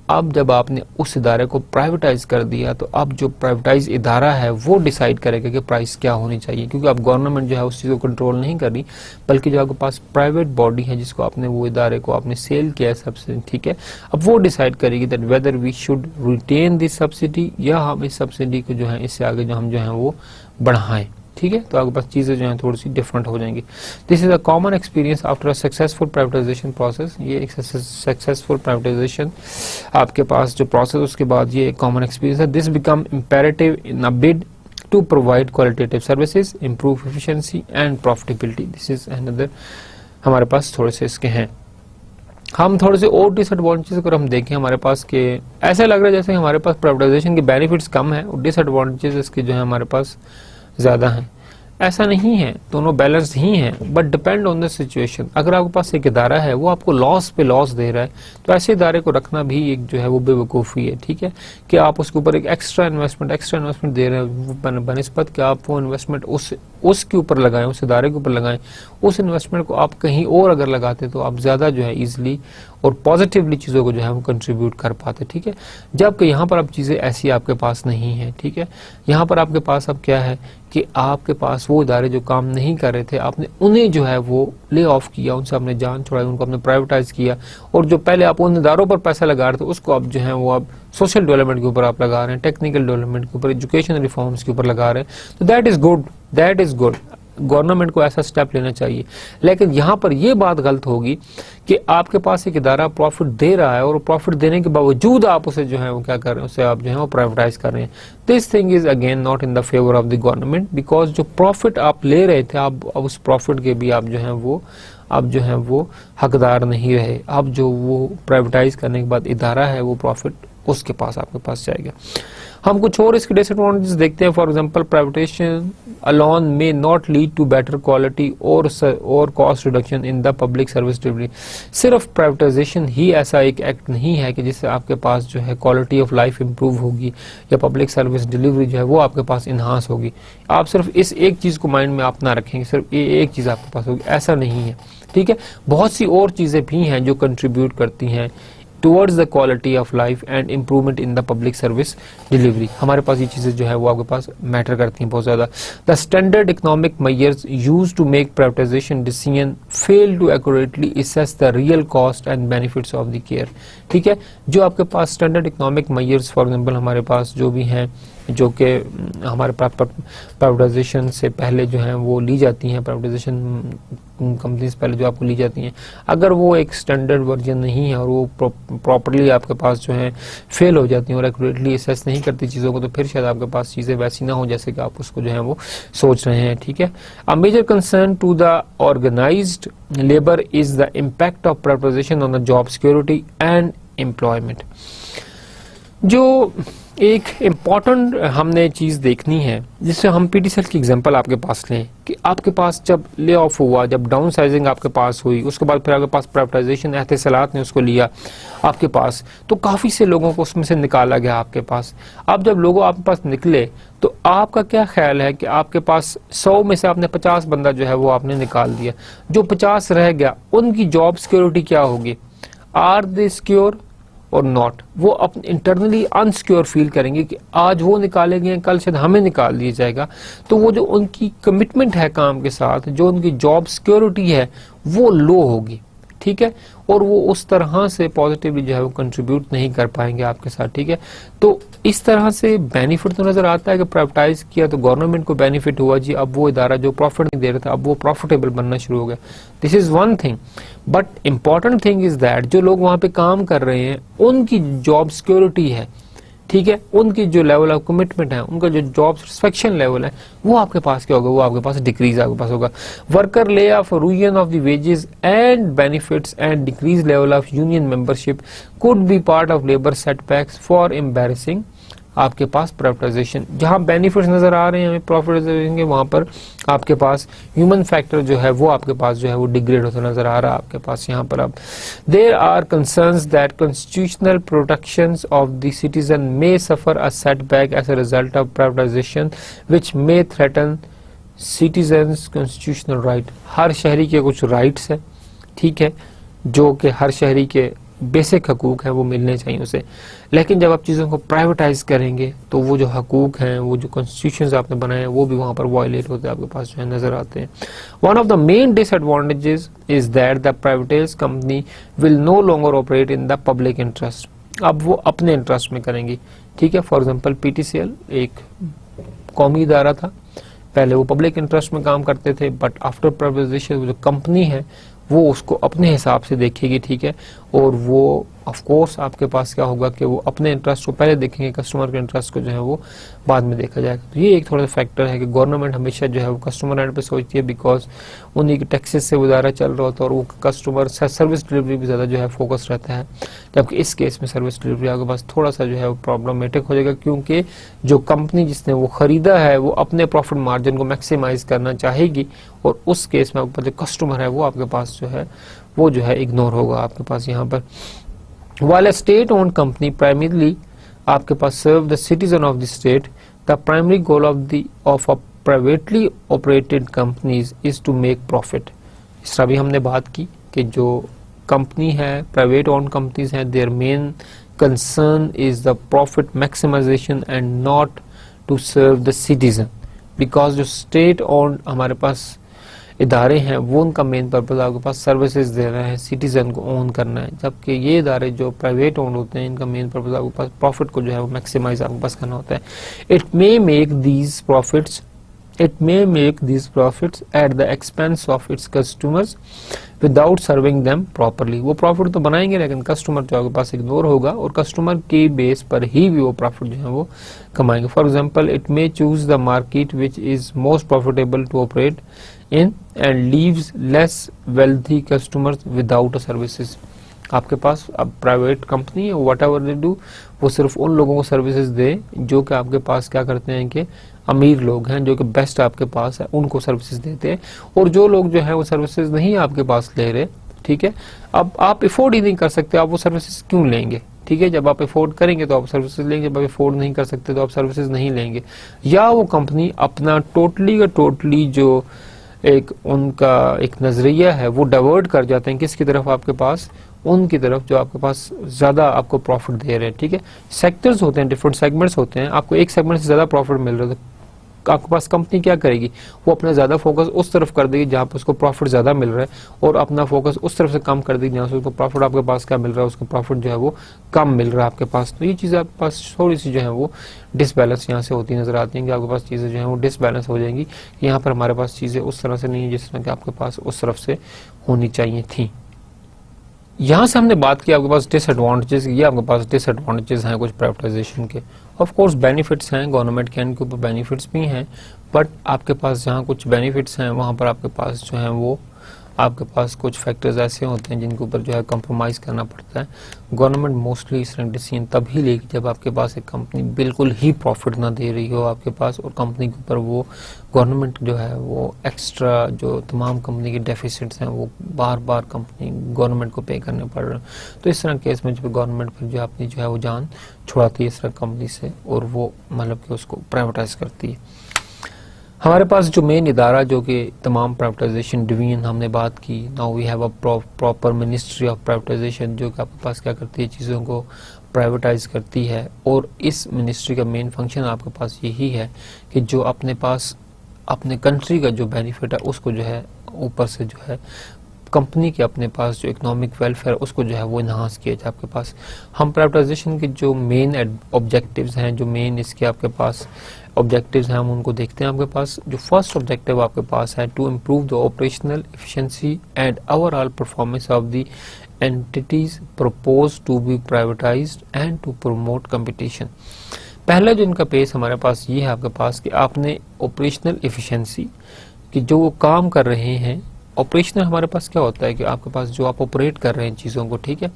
A: अब जब आपने उस इदारे को प्राइवेटाइज कर दिया तो अब जो प्राइवेटाइज इदारा है वो डिसाइड करेगा कि प्राइस क्या होनी चाहिए, क्योंकि अब गवर्नमेंट जो है उस चीज़ को कंट्रोल नहीं कर रही, बल्कि जो आपके पास प्राइवेट बॉडी है जिसको आपने वो इदारे को आपने सेल किया है सब्सिडी, ठीक है, अब वो डिसाइड करेगी that whether we should retain this subsidy या हम इस सब्सिडी को जो है इससे आगे जो हम जो है वो बढ़ाएं, ठीक है। तो आपके पास चीज़ें जो हैं थोड़ी सी डिफरेंट हो जाएंगी। This is a common experience after a successful privatisation process. ये एक सक्सेसफुल प्राइवेटाइजेशन आपके पास जो प्रोसेस उसके बाद ये एक कॉमन एक्सपीरियंस है। This become imperative in a bid to provide qualitative services, improve efficiency and profitability. This is another हमारे पास थोड़े से इसके हैं। हम थोड़े से और डिसएडवांटेजेस अगर हम देखें हमारे पास के ऐसा लग रहा है जैसे हमारे पास प्राइवेटाइजेशन के बेनिफिट्स कम है और डिसएडवांटेजेस इसके जो है हमारे पास ज़्यादा हैं। ऐसा नहीं है, दोनों बैलेंस ही हैं, but depend on the situation. अगर आपके पास एक इदारा है वो आपको लॉस पे लॉस दे रहा है तो ऐसे इदारे को रखना भी एक जो है वो बेवकूफ़ी है, ठीक है, कि आप उसके ऊपर एक एक्स्ट्रा इन्वेस्टमेंट दे रहे हैं बनिस्बत कि आप वो इन्वेस्टमेंट उसके ऊपर लगाएं, उस इदारे के ऊपर लगाएं। उस इन्वेस्टमेंट को आप कहीं और अगर लगाते तो आप ज़्यादा जो है ईजिली और पॉजिटिवली चीज़ों को जो है वो कंट्रीब्यूट कर पाते, ठीक है। जबकि यहाँ पर अब चीज़ें ऐसी आपके पास नहीं है, ठीक है। यहाँ पर आपके पास अब क्या है कि आपके पास वो इदारे जो काम नहीं कर रहे थे आपने उन्हें जो है वो ले ऑफ किया, उनसे आपने जान छुड़ाई, उनको आपने प्राइवेटाइज किया और जो पहले आप उन इदारों पर पैसा लगा रहे थे उसको अब जो है वो आप सोशल डेवलपमेंट के ऊपर आप लगा रहे हैं, टेक्निकल डेवलपमेंट के ऊपर, एजुकेशन रिफॉर्म्स के ऊपर लगा रहे हैं। तो दैट इज़ गुड, गवर्नमेंट को ऐसा स्टेप लेना चाहिए। लेकिन यहाँ पर यह बात गलत होगी कि आपके पास एक इदारा प्रॉफिट दे रहा है और प्रॉफिट देने के बावजूद आप उसे जो है वो क्या कर रहे हैं, उसे आप जो है वो प्राइवेटाइज कर रहे हैं। This thing is again not in the favour of the government, because जो प्रॉफिट आप ले रहे थे आप अब उस प्रॉफिट के भी आप जो है वो हकदार नहीं रहे। अब जो वो प्राइवेटाइज करने के बाद इदारा है वो प्रॉफिट उसके पास आपके पास जाएगा। हम कुछ और इसके डिसएडवांटेजेस देखते हैं। For example privatization alone may not lead to better quality और cost reduction in the public service delivery. सिर्फ प्राइवेटाइजेशन ही ऐसा एक एक्ट नहीं है कि जिससे आपके पास जो है क्वालिटी ऑफ लाइफ इंप्रूव होगी या पब्लिक सर्विस डिलीवरी जो है वो आपके पास इन्हांस होगी। आप सिर्फ इस एक चीज़ को माइंड में आप ना रखेंगे, सिर्फ ये एक चीज़ आपके पास होगी, ऐसा नहीं है, ठीक है। बहुत सी और चीज़ें भी हैं जो कंट्रीब्यूट करती हैं towards the quality of life and improvement in the public service delivery. हमारे पास ये चीज़ें जो है वो आपके पास मैटर करती हैं बहुत ज़्यादा। The standard economic measures use to make privatization decision fail to accurately assess the real cost and benefits of the care. ठीक है, जो आपके पास standard economic measures for example हमारे पास जो भी हैं, जो कि हमारे प्राइवेटाइजेशन से पहले जो हैं वो ली जाती हैं, प्राइवेटाइजेशन कंपनीज पहले जो आपको ली जाती हैं, अगर वो एक स्टैंडर्ड वर्जन नहीं है और वो प्रॉपरली आपके पास जो है फेल हो जाती हैं और एक्यूरेटली असेस नहीं करती चीज़ों को, तो फिर शायद आपके पास चीज़ें वैसी ना हो जैसे कि आप उसको जो है वो सोच रहे हैं। ठीक है, a major concern to the organized labour is the impact of privatization on the job security and employment. जो एक इम्पॉर्टेंट हमने चीज़ देखनी है, जिससे हम पीटीसीएल की एग्जांपल आपके पास लें कि आपके पास जब ले ऑफ हुआ, जब डाउन साइजिंग आपके पास हुई, उसके बाद फिर आपके पास प्राइवेटाइजेशन एहतसालात ने उसको लिया आपके पास, तो काफ़ी से लोगों को उसमें से निकाला गया आपके पास। अब जब लोगों आपके पास निकले तो आपका क्या ख्याल है कि आपके पास 100 में से आपने 50 बंदा जो है वो आपने निकाल दिया, जो 50 रह गया उनकी जॉब सिक्योरिटी क्या होगी? आर दे सिक्योर और नॉट? वो अपने इंटरनली अनसिक्योर फील करेंगे कि आज वो निकाले गए, कल शायद हमें निकाल दिया जाएगा। तो वो जो उनकी कमिटमेंट है काम के साथ, जो उनकी जॉब सिक्योरिटी है, वो लो होगी। ठीक है, और वो उस तरह से पॉजिटिवली जो है वो कंट्रीब्यूट नहीं कर पाएंगे आपके साथ। ठीक है, तो इस तरह से बेनिफिट तो नजर आता है कि प्राइवेटाइज किया तो गवर्नमेंट को बेनिफिट हुआ जी, अब वो इदारा जो प्रॉफिट नहीं दे रहा था अब वो प्रॉफिटेबल बनना शुरू हो गया। This is one thing, but important thing is that जो लोग वहां पे काम कर रहे हैं उनकी जॉब सिक्योरिटी है, ठीक है, उनकी जो लेवल ऑफ कमिटमेंट है, उनका जो जॉब सेटिस्फैक्शन लेवल है, वो आपके पास क्या होगा? वो आपके पास डिक्रीज आपके पास होगा। Worker lay of ruin of the wages and benefits and decrease level of union membership could be part of labour setbacks for embarrassing आपके पास प्राइवेटाइजेशन। जहां बेनिफिट्स नजर आ रहे हैं हमें प्राइवेटाइजेशन के, वहां पर आपके पास ह्यूमन फैक्टर जो है वो आपके पास जो है वो डिग्रेड होता नजर आ रहा है आपके पास यहाँ पर। अब there are concerns that constitutional protections of the citizen may suffer a setback as a result of privatisation which may threaten citizens constitutional right. हर शहरी के कुछ राइट्स है, ठीक है, जो कि हर शहरी के बेसिक हकूक है वो मिलने चाहिए उसे, लेकिन जब आप चीज़ों को प्राइवेटाइज करेंगे तो वो जो हकूक हैं, वो जो कॉन्स्टिट्यूशंस आपने बनाए हैं, वो भी वहाँ पर वायलेट होते हैं आपके पास जो है नजर आते हैं। One of the main disadvantages is that the privatize company will no longer operate in the public interest. अब वो अपने इंटरेस्ट में करेंगी। ठीक है, फॉर एग्जाम्पल पीटीसीएल एक कौमी इदारा था, पहले वो पब्लिक इंटरेस्ट में काम करते थे, बट आफ्टर प्राइवेटाइजेशन जो कंपनी है वो उसको अपने हिसाब से देखेगी। ठीक है, और वो ऑफ कोर्स आपके पास क्या होगा कि वो अपने इंटरेस्ट को पहले देखेंगे, कस्टमर के इंटरेस्ट को जो है वो बाद में देखा जाएगा। तो ये एक थोड़ा सा फैक्टर है कि गवर्नमेंट हमेशा जो है वो कस्टमर एंड पे सोचती है, बिकॉज उन्हीं के टैक्सेस से गुजारा चल रहा होता है और वो कस्टमर सर्विस डिलीवरी भी ज़्यादा जो है फोकस रहता है। जबकि इस केस में सर्विस डिलीवरी आपके पास थोड़ा सा जो है वो प्रॉब्लमेटिक हो जाएगा, क्योंकि जो कंपनी जिसने वो खरीदा है वो अपने प्रॉफिट मार्जिन को मैक्सिमाइज करना चाहेगी, और उस केस में आपके पास जो कस्टमर है वो आपके पास जो है वो जो है इग्नोर होगा आपके पास यहाँ पर। While a state-owned company primarily आपके पास serve the citizen of the state, the primary goal of a privately operated companies is to make profit। इस तरह भी हमने बात की कि जो कंपनी है, प्राइवेट ओन्ड कंपनीज हैं, their main concern is the profit maximization and not to serve the citizen, because जो state owned हमारे पास इदारे हैं वो उनका मेन पर्पज आपके पास सर्विसेज देना है, सिटीजन को ओन करना है, जबकि ये इदारे जो प्राइवेट ओन होते हैं इनका मेन पर्पज आपके पास प्रॉफिट को जो है वो मैक्सिमाइज आपके पास करना होता है। It may make these profits at the expense of its customers without serving them properly. वो प्रॉफिट तो बनाएंगे लेकिन कस्टमर जो आपके पास इग्नोर होगा और कस्टमर के बेस पर ही भी वो प्रॉफिट जो है वो कमाएंगे। For example it may choose the market which is most profitable to operate in and leaves less wealthy customers without a services। आपके पास अब प्राइवेट कंपनी है, वट एवर दे डू, वो सिर्फ उन लोगों को सर्विसेज दे जो कि आपके पास क्या करते हैं कि अमीर लोग हैं, जो कि बेस्ट आपके पास है, उनको सर्विसेज देते हैं। और जो लोग जो है वो सर्विसेज नहीं आपके पास ले रहे, ठीक है, अब आप अफोर्ड ही नहीं कर सकते, आप वो सर्विसेज क्यों लेंगे? ठीक है, जब आप अफोर्ड करेंगे तो आप सर्विसेज लेंगे, जब आप अफोर्ड नहीं कर सकते तो आप सर्विसेज नहीं लेंगे। या वो कंपनी अपना टोटली जो एक उनका एक नजरिया है वो डाइवर्ट कर जाते हैं किसकी तरफ? आपके पास उनकी तरफ जो आपके पास ज़्यादा आपको प्रॉफिट दे रहे हैं, ठीक है। सेक्टर्स होते हैं, डिफरेंट सेगमेंट्स होते हैं, आपको एक सेगमेंट से ज़्यादा प्रॉफिट मिल रहा है तो आपके पास कंपनी क्या करेगी, वो अपना ज़्यादा फोकस उस तरफ कर देगी जहाँ पर उसको प्रॉफिट ज़्यादा मिल रहा है, और अपना फोकस उस तरफ से कम कर देगी जहाँ से उसको प्रॉफिट आपके पास क्या मिल रहा है, उसको प्रॉफिट जो है वो कम मिल रहा है आपके पास। तो ये चीज़ें आपके पास थोड़ी सी जो है वो डिसबैलेंस यहाँ से होती नज़र आती हैं कि आपके पास चीज़ें जो है वो डिसबैलेंस हो जाएंगी कि यहाँ पर हमारे पास चीज़ें उस तरह से नहीं है जिस तरह की आपके पास उस तरफ से होनी चाहिए थी। यहाँ से हमने बात की आपके पास डिसएडवांटेजेस, ये आपके पास डिसएडवांटेजेस हैं कुछ प्राइवेटाइजेशन के। ऑफ कोर्स बेनिफिट्स हैं, गवर्नमेंट के एंड के ऊपर बेनिफिट्स भी हैं, बट आपके पास जहाँ कुछ बेनिफिट्स हैं वहाँ पर आपके पास जो है वो आपके पास कुछ फैक्टर्स ऐसे होते हैं जिनके ऊपर जो है कंप्रोमाइज़ करना पड़ता है। गवर्नमेंट मोस्टली इस तरह डिसीजन तभी लेगी जब आपके पास एक कंपनी बिल्कुल ही प्रॉफिट ना दे रही हो आपके पास, और कंपनी के ऊपर वो गवर्नमेंट जो है वो एक्स्ट्रा जो तमाम कंपनी के डेफिसिट्स हैं वो बार बार कंपनी गवर्नमेंट को पे करने पड़ रहे हैं। तो इस तरह केस में जब गवर्नमेंट फिर जो अपनी जो है वो जान छुड़ाती है इस तरह कंपनी से, और वो मतलब कि उसको प्राइवेटाइज करती है। हमारे पास जो मेन इदारा जो कि तमाम प्राइवेटाइजेशन डिवीजन हमने बात की, now we have a proper ministry of privatization जो कि आपके पास क्या करती है, चीज़ों को प्राइवेटाइज करती है। और इस मिनिस्ट्री का मेन फंक्शन आपके पास यही है कि जो अपने पास अपने कंट्री का जो बेनिफिट है उसको जो है ऊपर से जो है कंपनी के अपने पास जो इकोनॉमिक वेलफेयर उसको जो है वो इन्हांस किया जाए आपके पास। हम प्राइवेटाइजेशन के जो मेन ऑब्जेक्टिव्स हैं, जो मेन इसके आपके पास ऑब्जेक्टिव्स हैं, हम उनको देखते हैं। आपके पास जो फर्स्ट ऑब्जेक्टिव आपके पास है, to improve the operational efficiency and overall performance of the entities propose to be privatized and to promote competition. पहला जो इनका पेस हमारे पास ये है आपके पास कि आपने ऑपरेशनल एफिशिएंसी कि जो वो काम कर रहे हैं, ऑपरेशनल हमारे पास क्या होता है कि आपके पास जो आप ऑपरेट कर रहे हैं चीज़ों को, ठीक है।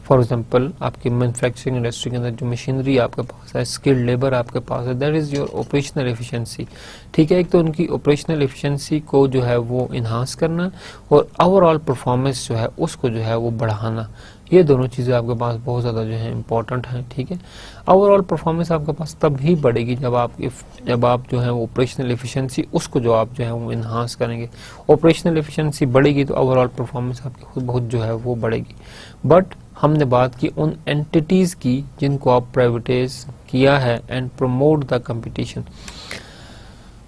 A: फॉर एग्जांपल आपकी मैन्युफैक्चरिंग इंडस्ट्री के अंदर जो मशीनरी आपके पास है, स्किल्ड लेबर आपके पास है, that is your operational efficiency, ठीक है। एक तो उनकी ऑपरेशनल एफिशिएंसी को जो है वो इन्हांस करना और ओवरऑल परफॉर्मेंस जो है उसको जो है वो बढ़ाना, ये दोनों चीज़ें आपके पास बहुत ज़्यादा जो है इंपॉर्टेंट हैं, ठीक है। ओवरऑल परफॉर्मेंस आपके पास तब ही बढ़ेगी जब आप जो है ऑपरेशनल एफिशिएंसी उसको जो आप जो है वो इन्हांस करेंगे। ऑपरेशनल एफिशिएंसी बढ़ेगी तो ओवरऑल परफॉर्मेंस आपकी खुद बहुत जो है वो बढ़ेगी। बट हमने बात की उन एंटिटीज़ की जिनको आप प्राइवेटाइज किया है and promote the competition.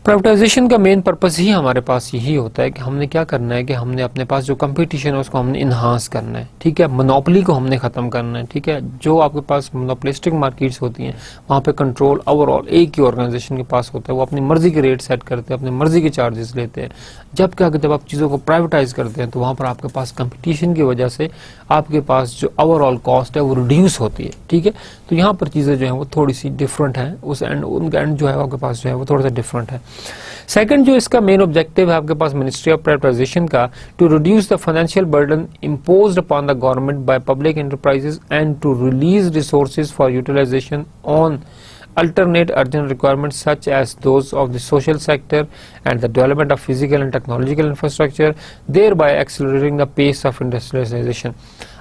A: Privatisation का मेन पर्पस ही हमारे पास यही होता है कि हमने क्या करना है कि हमने अपने पास जो कंपटीशन है उसको हमने इन्हांस करना है, ठीक है। मोनोपोली को हमने ख़त्म करना है, ठीक है। जो आपके पास मोनोपोलिस्टिक मार्केट्स होती हैं वहाँ पे कंट्रोल ओवरऑल एक ही ऑर्गेनाइजेशन के पास होता है, वो अपनी मर्जी के रेट सेट करते हैं, अपनी मर्जी के चार्जेस लेते हैं। जब आप चीज़ों को प्राइवेटाइज करते हैं तो वहाँ पर आपके पास कंपटीशन की वजह से आपके पास जो ओवरऑल कॉस्ट है वो रिड्यूस होती है, ठीक है। तो यहाँ पर चीज़ें जो है वो थोड़ी सी डिफरेंट हैं, उस एंड उनका एंड जो है आपके पास जो है वो थोड़ा सा डिफरेंट है। सेकंड जो इसका मेन ऑब्जेक्टिव है आपके पास मिनिस्ट्री ऑफ प्राइवेटाइजेशन का, to reduce the financial burden imposed upon the government by public enterprises and to release resources for utilization on alternate urgent requirements such as those of the social sector and the development of physical and technological infrastructure, thereby accelerating the pace of industrialization।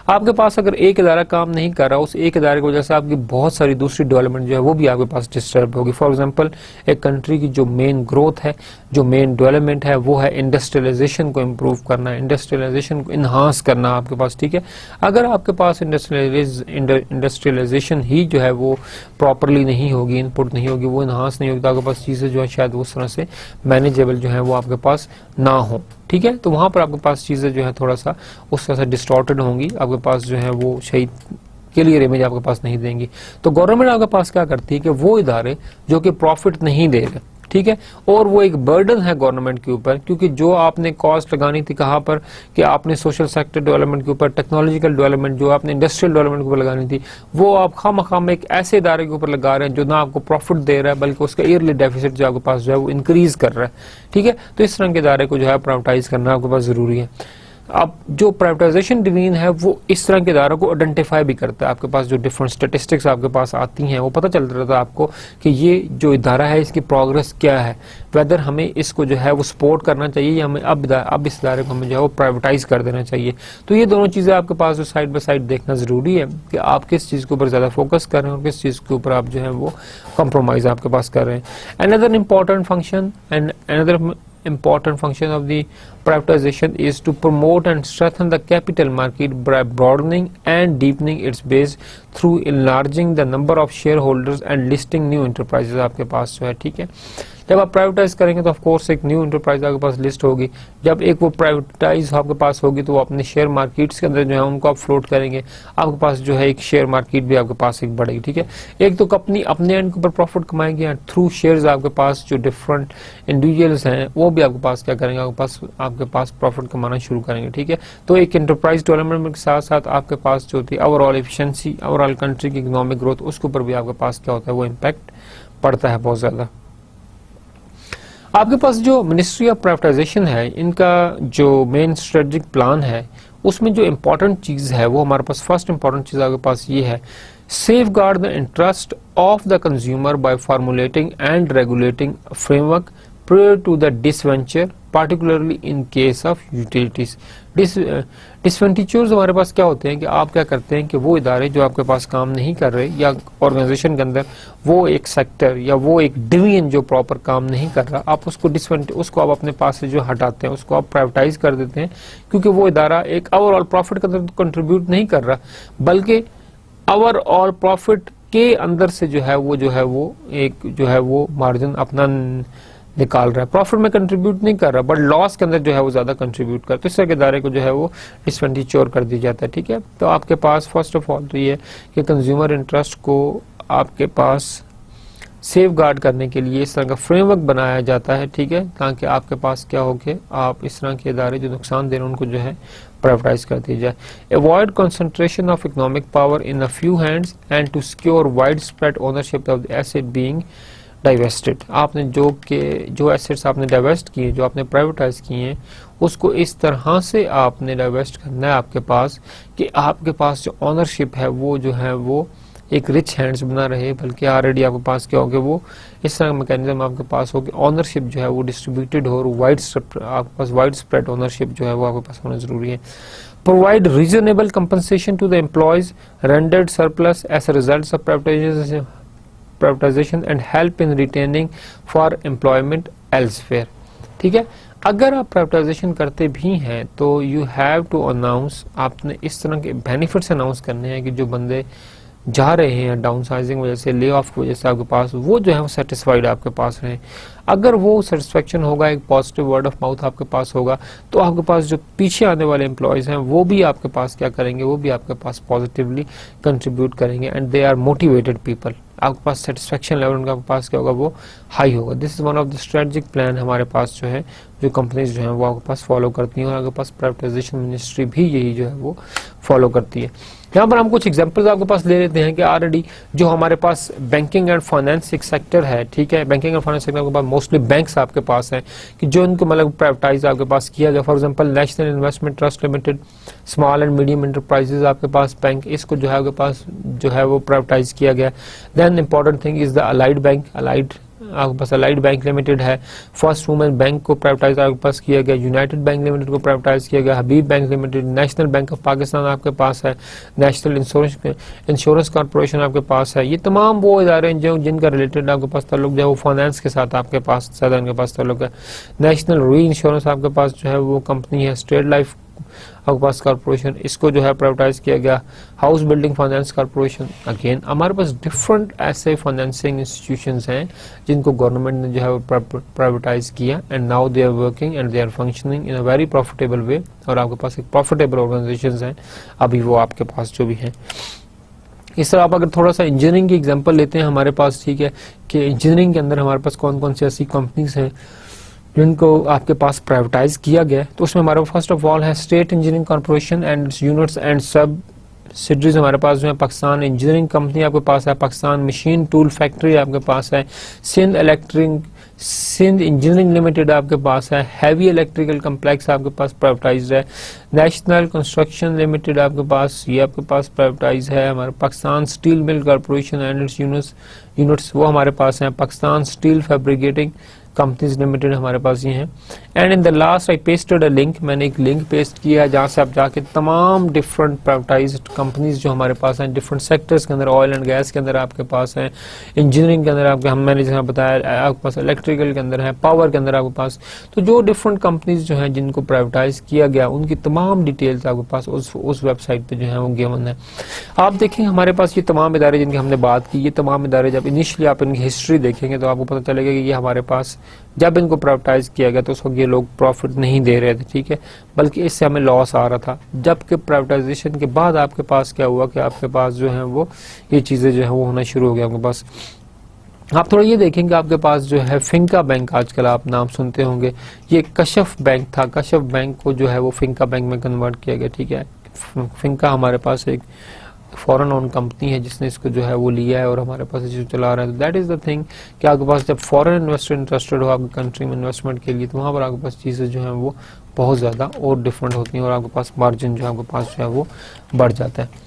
A: आपके पास अगर एक इदारा काम नहीं कर रहा, उस एक इदारे की वजह से आपकी बहुत सारी दूसरी डेवलपमेंट जो है वो भी आपके पास डिस्टर्ब होगी। फॉर एग्जांपल एक कंट्री की जो मेन ग्रोथ है, जो मेन डेवलपमेंट है वो है इंडस्ट्रियलाइजेशन को इम्प्रूव करना, इंडस्ट्रियलाइजेशन को इन्हांस करना आपके पास, ठीक है। अगर आपके पास इंडस्ट्रियलाइजेशन ही जो है वो प्रॉपरली नहीं होगी, इनपुट नहीं होगी, वो इन्हांस नहीं होगी, तो आपके पास चीज़ें जो है शायद उस तरह से मैनेजेबल जो है वो आपके पास ना हो, ठीक है। तो वहाँ पर आपके पास चीज़ें जो है थोड़ा सा उस तरह से डिस्टॉर्टेड होंगी, आपके पास जो है वो सही क्लियर इमेज आपके पास नहीं देंगी। तो गवर्नमेंट आपके पास क्या करती है कि वो इदारे जो कि प्रॉफिट नहीं दे रहे, ठीक है, और वो एक बर्डन है गवर्नमेंट के ऊपर, क्योंकि जो आपने कॉस्ट लगानी थी कहाँ पर कि आपने सोशल सेक्टर डेवलपमेंट के ऊपर, टेक्नोलॉजिकल डेवलपमेंट, जो आपने इंडस्ट्रियल डेवलपमेंट के ऊपर लगानी थी, वो आप खाम एक ऐसे इदारे के ऊपर लगा रहे हैं जो ना आपको प्रॉफिट दे रहा है बल्कि उसका ईयरली डेफिसिट जो आपके पास जो है वो इंक्रीज कर रहा है, ठीक है। तो इस तरह के इदारे को जो है प्राइवेटाइज करना आपके पास जरूरी है। अब जो प्राइवेटाइजेशन डिवीजन है वो इस तरह के इदारों को आइडेंटिफाई भी करता है। आपके पास जो डिफरेंट स्टेटिस्टिक्स आपके पास आती हैं वो पता चल रहा था आपको कि ये जो इदारा है इसकी प्रोग्रेस क्या है, वेदर हमें इसको जो है वो सपोर्ट करना चाहिए या हमें अब इस इदारे को हमें जो है वो प्राइवेटाइज कर देना चाहिए। तो ये दोनों चीज़ें आपके पास जो साइड बाय साइड देखना ज़रूरी है कि आप किस चीज़ के ऊपर ज़्यादा फोकस कर रहे हैं और किस चीज़ के ऊपर आप जो है वो कंप्रोमाइज़ आपके पास कर रहे हैं। Another important function and another important function of the privatization is to promote and strengthen the capital market by broadening and deepening its base through enlarging the number of shareholders and listing new enterprises आपके पास जो है, ठीक है। जब आप privatise करेंगे तो ऑफ कोर्स एक न्यू एंटरप्राइज आपके पास लिस्ट होगी। जब एक वो प्राइवेटाइज आपके पास होगी तो वो अपने शेयर मार्केट्स के अंदर जो है उनको आप फ्लोट करेंगे, आपके पास जो है एक शेयर मार्केट भी आपके पास एक बढ़ेगी, ठीक है। एक तो कंपनी अपने एंड के ऊपर प्रॉफिट कमाएगी एंड थ्रू शेयर्स आपके पास जो डिफरेंट इंडिविजुअल्स हैं वो भी आपके पास क्या करेंगे, आपके पास प्रॉफिट कमाना शुरू करेंगे, ठीक है। तो एक एंटरप्राइज डेवलपमेंट के साथ साथ आपके पास जो होती है ओवरऑल एफिशिएंसी, ओवरऑल कंट्री की इकोनॉमिक ग्रोथ, उसके ऊपर भी आपके पास क्या होता है वो इम्पैक्ट पड़ता है बहुत ज्यादा। आपके पास जो मिनिस्ट्री ऑफ प्राइवेटाइजेशन है, इनका जो मेन स्ट्रेटेजिक प्लान है उसमें जो इम्पोर्टेंट चीज है वो हमारे पास फर्स्ट इम्पोर्टेंट चीज आपके पास ये है, safeguard the interest of the consumer by formulating and regulating framework prior to the disventure, particularly in case of utilities. डिसवेंचर्स हमारे पास क्या होते हैं कि आप क्या करते हैं कि वो इदारे जो आपके पास काम नहीं कर रहे या ऑर्गेनाइजेशन के अंदर वो एक सेक्टर या वो एक डिवीजन जो प्रॉपर काम नहीं कर रहा, आप उसको आप अपने पास से जो हटाते हैं, उसको आप प्राइवेटाइज कर देते हैं, क्योंकि वो इदारा एक ओवरऑल प्रॉफिट के अंदर कंट्रीब्यूट नहीं कर रहा, बल्कि ओवरऑल प्रॉफिट के अंदर से जो है वो एक जो है वो मार्जिन अपना निकाल रहा है, प्रॉफिट में कंट्रीब्यूट नहीं कर रहा, बट लॉस के अंदर जो है वो ज्यादा कंट्रीब्यूट कर, तो इस तरह के इदारे को जो है वो डिसवेंचर कर दिया जाता है, ठीक है। तो आपके पास फर्स्ट ऑफ ऑल तो ये है कि कंज्यूमर इंटरेस्ट को आपके पास सेफ गार्ड करने के लिए इस तरह का फ्रेमवर्क बनाया जाता है, ठीक है, ताकि आपके पास क्या हो कि आप इस तरह के इदारे जो नुकसान दे रहे हैं उनको जो है प्राइवेटाइज कर दिया जाए। Avoid concentration of economic power in a few hands and to secure wide spread ownership of the asset being divested. आपने जो एसेट्स आपने डाइवेस्ट किए, जो आपने प्राइवेटाइज किए हैं, उसको इस तरह से आपने डाइवेस्ट करना है आपके पास कि आपके पास जो ओनरशिप है वो जो है वो एक रिच हैंड्स बना रहे, बल्कि ऑलरेडी आपके पास क्या होगा वो इस तरह का मैकेनिज्म आपके पास हो कि ओनरशिप जो है वो डिस्ट्रीब्यूटेड हो और आपके पास वाइड स्प्रेड ओनरशिप जो है वो आपके पास होना जरूरी है। Provide reasonable compensation to the employees rendered surplus as a result of privatization and help in retaining for employment elsewhere, ठीक है। अगर आप प्राइवेटाइजेशन करते भी हैं तो यू हैव टू अनाउंस, आपने इस तरह के बेनिफिट्स अनाउंस करने हैं कि जो बंदे जा रहे हैं डाउन साइजिंग वजह से, ले ऑफ की वजह से आपके पास, वो जो है वो सेटिस्फाइड आपके पास रहे। अगर वो सेटिस्फेक्शन होगा, एक पॉजिटिव वर्ड ऑफ माउथ आपके पास होगा, तो आपके पास जो पीछे आने वाले एम्प्लॉयज हैं वो भी आपके पास क्या करेंगे, वो भी आपके पास पॉजिटिवली कंट्रीब्यूट करेंगे and they are motivated people. आपके पास सेटिस्फेक्शन लेवल उनका पास क्या होगा वो हाई होगा। This is one of the strategic plan हमारे पास जो है, जो कंपनीज जो है वो आपके पास फॉलो करती हैं और आपके पास प्राइवेटाइजेशन मिनिस्ट्री भी यही जो है वो फॉलो करती है। यहाँ पर हम कुछ एग्जांपल्स आपके पास ले लेते हैं कि ऑलरेडी जो हमारे पास बैंकिंग एंड फाइनेंस एक सेक्टर है, ठीक है, बैंकिंग एंड फाइनेंस सेक्टर के पास मोस्टली बैंक्स आपके पास हैं कि जो इनको मतलब प्राइवेटाइज आपके पास किया गया। For example national investment trust limited, small and medium enterprises आपके पास बैंक, इसको जो है आपके पास जो है वो प्राइवेटाइज किया गया। Then important thing is the allied bank, आपके पास अलाइड बैंक लिमिटेड है। फर्स्ट वुमेन बैंक को प्राइवेटाइज आपके पास किया गया, यूनाइटेड बैंक लिमिटेड को प्राइवेटाइज किया गया, Habib bank limited, national bank of Pakistan आपके पास है, नेशनल इंश्योरेंस कॉर्पोरेशन आपके पास है। ये तमाम वो इदारे हैं जो जिनका रिलेटेड आपके पास ताल्लुक जो है वो फाइनेंस के साथ आपके पास ज़्यादा इनके पास ताल्लुक है। नेशनल री इंश्योरेंस आपके पास जो है वो कंपनी है, स्टेट लाइफ आपके पास कॉर्पोरेशन, इसको जो है प्राइवेटाइज किया गया। House building finance corporation, again हमारे पास डिफरेंट ऐसे फाइनेंसिंग इंस्टीट्यूशंस हैं जिनको गवर्नमेंट ने जो है प्राइवेटाइज किया and now they are working and they are functioning in a very profitable way, और आपके पास एक प्रॉफिटेबल ऑर्गेनाइजेशंस हैं अभी वो आपके पास जो भी हैं। इस तरह आप अगर थोड़ा सा इंजीनियरिंग की एग्जांपल लेते हैं हमारे पास, ठीक है, कि इंजीनियरिंग के अंदर हमारे पास कौन कौन सी ऐसी कंपनीज हैं जिनको आपके पास प्राइवेटाइज किया गया, तो उसमें हमारे फर्स्ट ऑफ ऑल है state engineering corporation and units and सब सिटीज हमारे पास जो है। पाकिस्तान इंजीनियरिंग कंपनी आपके पास है, पाकिस्तान मशीन टूल फैक्ट्री आपके पास है, सिंध इंजीनियरिंग लिमिटेड आपके पास है, हैवी इलेक्ट्रिकल कम्प्लेक्स आपके पास प्राइवेटाइज है, नेशनल कंस्ट्रक्शन लिमिटेड आपके पास, ये आपके पास प्राइवेटाइज है। हमारे Pakistan steel mill corporation and it's units वो हमारे पास हैं, Pakistan steel fabricating companies limited हमारे पास ये हैं। And in the last I pasted a link, मैंने एक लिंक पेस्ट किया है जहाँ से आप जाके तमाम डिफरेंट प्राइवेटाइज्ड कंपनीज जो हमारे पास हैं डिफरेंट सेक्टर्स के अंदर, ऑयल एंड गैस के अंदर आपके पास हैं, इंजीनियरिंग के अंदर आपके मैंने जैसा बताया आपके पास इलेक्ट्रिकल के अंदर है, पावर के अंदर आपके पास, तो जो डिफरेंट कंपनीज जो हैं जिनको प्राइवेटाइज किया गया उनकी तमाम डिटेल्स आपके पास उस वेबसाइट पे जो है वो गिवन है। आप देखेंगे हमारे पास ये तमाम इदारे जिनकी हमने बात की, ये तमाम इदारे जब इनिशियली आप इनकी हिस्ट्री देखेंगे तो आपको पता चलेगा कि ये हमारे पास जब इनको प्राइवेटाइज किया गया तो उस वक्त ये लोग प्रॉफिट नहीं दे रहे थे, ठीक है, बल्कि इससे हमें लॉस आ रहा था। जबकि प्राइवेटाइजेशन के बाद आपके पास क्या हुआ कि आपके पास जो है वो ये चीज़ें जो है वो होना शुरू हो गया आपके पास। आप थोड़ा ये देखेंगे आपके पास जो है फिंका बैंक, आजकल आप नाम सुनते होंगे, ये कशफ बैंक था, कशफ बैंक को जो है वो फिंका बैंक में कन्वर्ट किया गया, ठीक है। फिंका हमारे पास एक फॉरेन ओन कंपनी है जिसने इसको जो है वो लिया है और हमारे पास इसे चला रहा है। तो दैट इज द थिंग कि आपके पास जब फॉरेन इन्वेस्टर इंटरेस्टेड हो आपकी कंट्री में इन्वेस्टमेंट के लिए, तो वहाँ पर आपके पास चीज़ें जो है वो बहुत ज़्यादा और डिफरेंट होती हैं और आपके पास मार्जिन जो है आपके पास जो है वो बढ़ जाता है।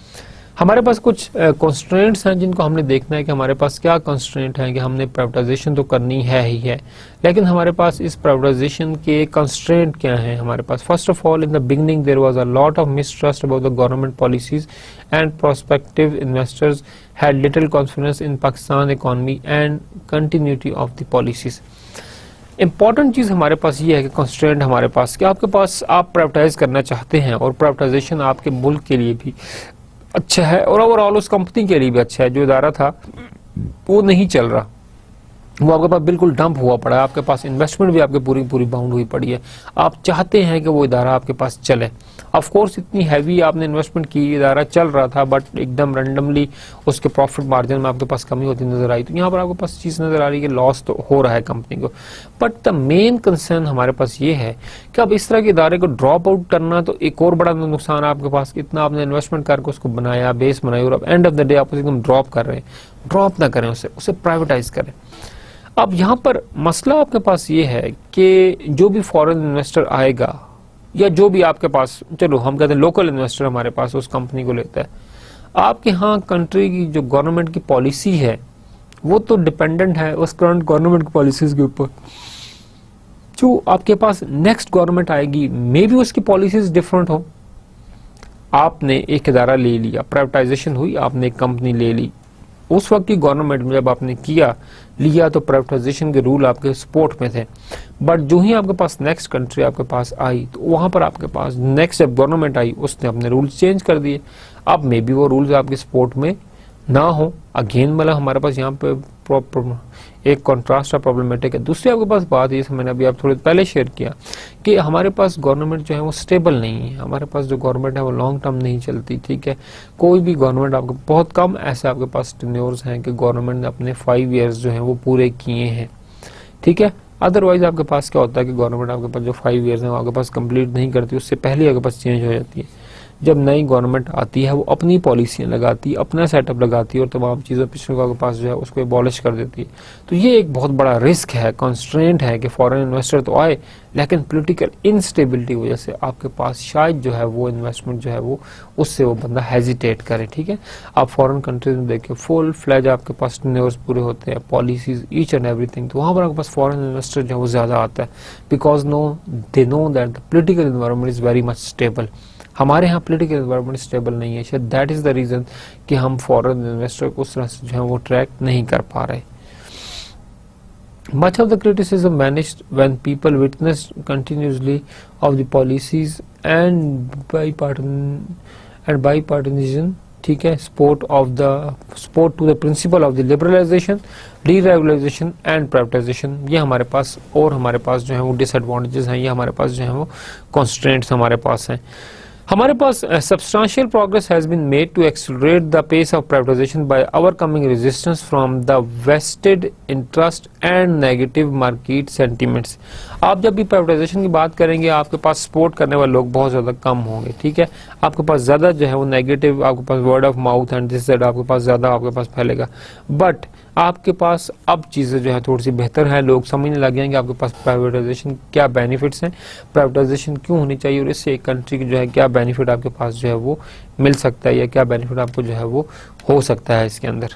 A: हमारे पास कुछ कंस्ट्रेंट्स हैं जिनको हमने देखना है कि हमारे पास क्या कंस्ट्रेंट है कि हमने प्राइवेटाइजेशन तो करनी है ही है, लेकिन हमारे पास इस प्राइवेटाइजेशन के कंस्ट्रेंट क्या हैं हमारे पास। First of all, in the beginning there was a lot of mistrust about the government policies and prospective investors had little confidence in Pakistan economy and continuity of the policies. Important चीज हमारे पास ये है कि constraint हमारे पास कि आपके पास आप privatise करना चाहते हैं और प्राइवेटाइजेशन आपके मुल्क के लिए भी अच्छा है और ओवरऑल उस कंपनी के लिए भी अच्छा है। जो इदारा था वो नहीं चल रहा, वो आपके पास बिल्कुल डंप हुआ पड़ा है, आपके पास इन्वेस्टमेंट भी आपके पूरी बाउंड हुई पड़ी है। आप चाहते हैं कि वो इदारा आपके पास चले। ऑफ कोर्स इतनी हैवी आपने इन्वेस्टमेंट की, इदारा चल रहा था, बट एकदम रैंडमली उसके प्रॉफिट मार्जिन में आपके पास कमी होती नजर आई। तो यहाँ पर आपके पास चीज़ नजर आ रही है कि लॉस तो हो रहा है कंपनी को, बट द मेन कंसर्न हमारे पास ये है कि अब इस तरह के इदारे को ड्रॉप आउट करना तो एक और बड़ा नुकसान आपके पास। इतना आपने इन्वेस्टमेंट करके उसको बनाया, बेस बनाई, और अब एंड ऑफ द डे आप एकदम ड्रॉप कर रहे हैं। ड्रॉप ना करें, उसे प्राइवेटाइज करें। अब यहाँ पर मसला आपके पास ये है कि जो भी फॉरेन इन्वेस्टर आएगा या जो भी आपके पास, चलो हम कहते हैं लोकल इन्वेस्टर हमारे पास उस कंपनी को लेता है, आपके यहाँ कंट्री की जो गवर्नमेंट की पॉलिसी है वो तो डिपेंडेंट है उस करंट गवर्नमेंट की पॉलिसीज के ऊपर। जो आपके पास नेक्स्ट गवर्नमेंट आएगी मे बी उसकी पॉलिसीज डिफरेंट हो। आपने एक इदारा ले लिया, प्राइवेटाइजेशन हुई, आपने एक कंपनी ले ली, उस वक्त की गवर्नमेंट में जब आपने लिया तो प्राइवेटाइजेशन के रूल आपके सपोर्ट में थे। बट जो ही आपके पास नेक्स्ट कंट्री आपके पास आई तो वहां पर आपके पास नेक्स्ट जब गवर्नमेंट आई उसने अपने रूल्स चेंज कर दिए। अब मे बी वो रूल्स आपके सपोर्ट में ना हो। अगेन मतलब हमारे पास यहाँ पे एक कॉन्ट्रास्ट प्रॉब्लमेटिक है। दूसरी आपके पास बात ये मैंने अभी आप थोड़े पहले शेयर किया कि हमारे पास गवर्नमेंट जो है वो स्टेबल नहीं है। हमारे पास जो गवर्नमेंट है वो लॉन्ग टर्म नहीं चलती, ठीक है। कोई भी गवर्नमेंट आपके बहुत कम ऐसे आपके पास टेन्योर्स हैं कि गवर्नमेंट ने अपने 5 ईयर्स जो है वो पूरे किए हैं, ठीक है। अदरवाइज आपके पास क्या होता है कि गवर्नमेंट आपके पास जो 5 ईयर्स हैं वो आपके पास कंप्लीट नहीं करती, उससे पहले आपके पास चेंज हो जाती है। जब नई गवर्नमेंट आती है वो अपनी पॉलिसियां लगाती है, अपना सेटअप लगाती है और तमाम चीज़ें पिछले के पास जो है उसको एबॉलिश कर देती है। तो ये एक बहुत बड़ा रिस्क है, कॉन्स्ट्रेंट है कि फॉरेन इन्वेस्टर तो आए लेकिन पॉलिटिकल इनस्टेबिलिटी की वजह से आपके पास शायद जो है वो इन्वेस्टमेंट जो है वो उससे वो बंदा हेजिटेट करे, ठीक है। आप फॉरेन कंट्रीज में देखिए फुल फ्लैज आपके पास टेन्योर्स पूरे होते हैं, पॉलिसीज ईच एंड एवरीथिंग, तो वहाँ पर आपके पास फॉरेन इन्वेस्टर जो है वो ज़्यादा आता है because they know that the political environment is very much stable. हमारे यहाँ पोलिटिकल एनवायरनमेंट स्टेबल नहीं है, शायद दैट इज द रीजन कि हम फॉरेन इन्वेस्टर को उस तरह से जो है वो ट्रैक नहीं कर पा रहे। Much of the criticism vanished when people witnessed continuously of the policies and bipartisan, ठीक है, support to the principle of the liberalization, deregulation and privatization। ये हमारे पास और हमारे पास जो है वो डिसएडवांटेजेस हैं, ये हमारे पास जो है वो constraints हमारे पास हैं। हमारे पास substantial progress has been made to accelerate the pace of privatization by overcoming resistance from the vested interest and negative market sentiments। आप जब भी प्राइवेटाइजेशन की बात करेंगे आपके पास सपोर्ट करने वाले लोग बहुत ज़्यादा कम होंगे, ठीक है। आपके पास ज़्यादा जो है वो नेगेटिव, आपके पास word of mouth and this that आपके पास ज़्यादा आपके पास फैलेगा। बट आपके पास अब चीज़ें जो है थोड़ी सी बेहतर है, लोग समझने लग जाएंगे आपके पास प्राइवेटाइजेशन क्या बेनिफिट्स हैं, प्राइवेटाइजेशन क्यों होनी चाहिए और इससे एक कंट्री की जो है क्या बेनिफिट आपके पास जो है वो मिल सकता है या क्या बेनिफिट आपको जो है वो हो सकता है इसके अंदर।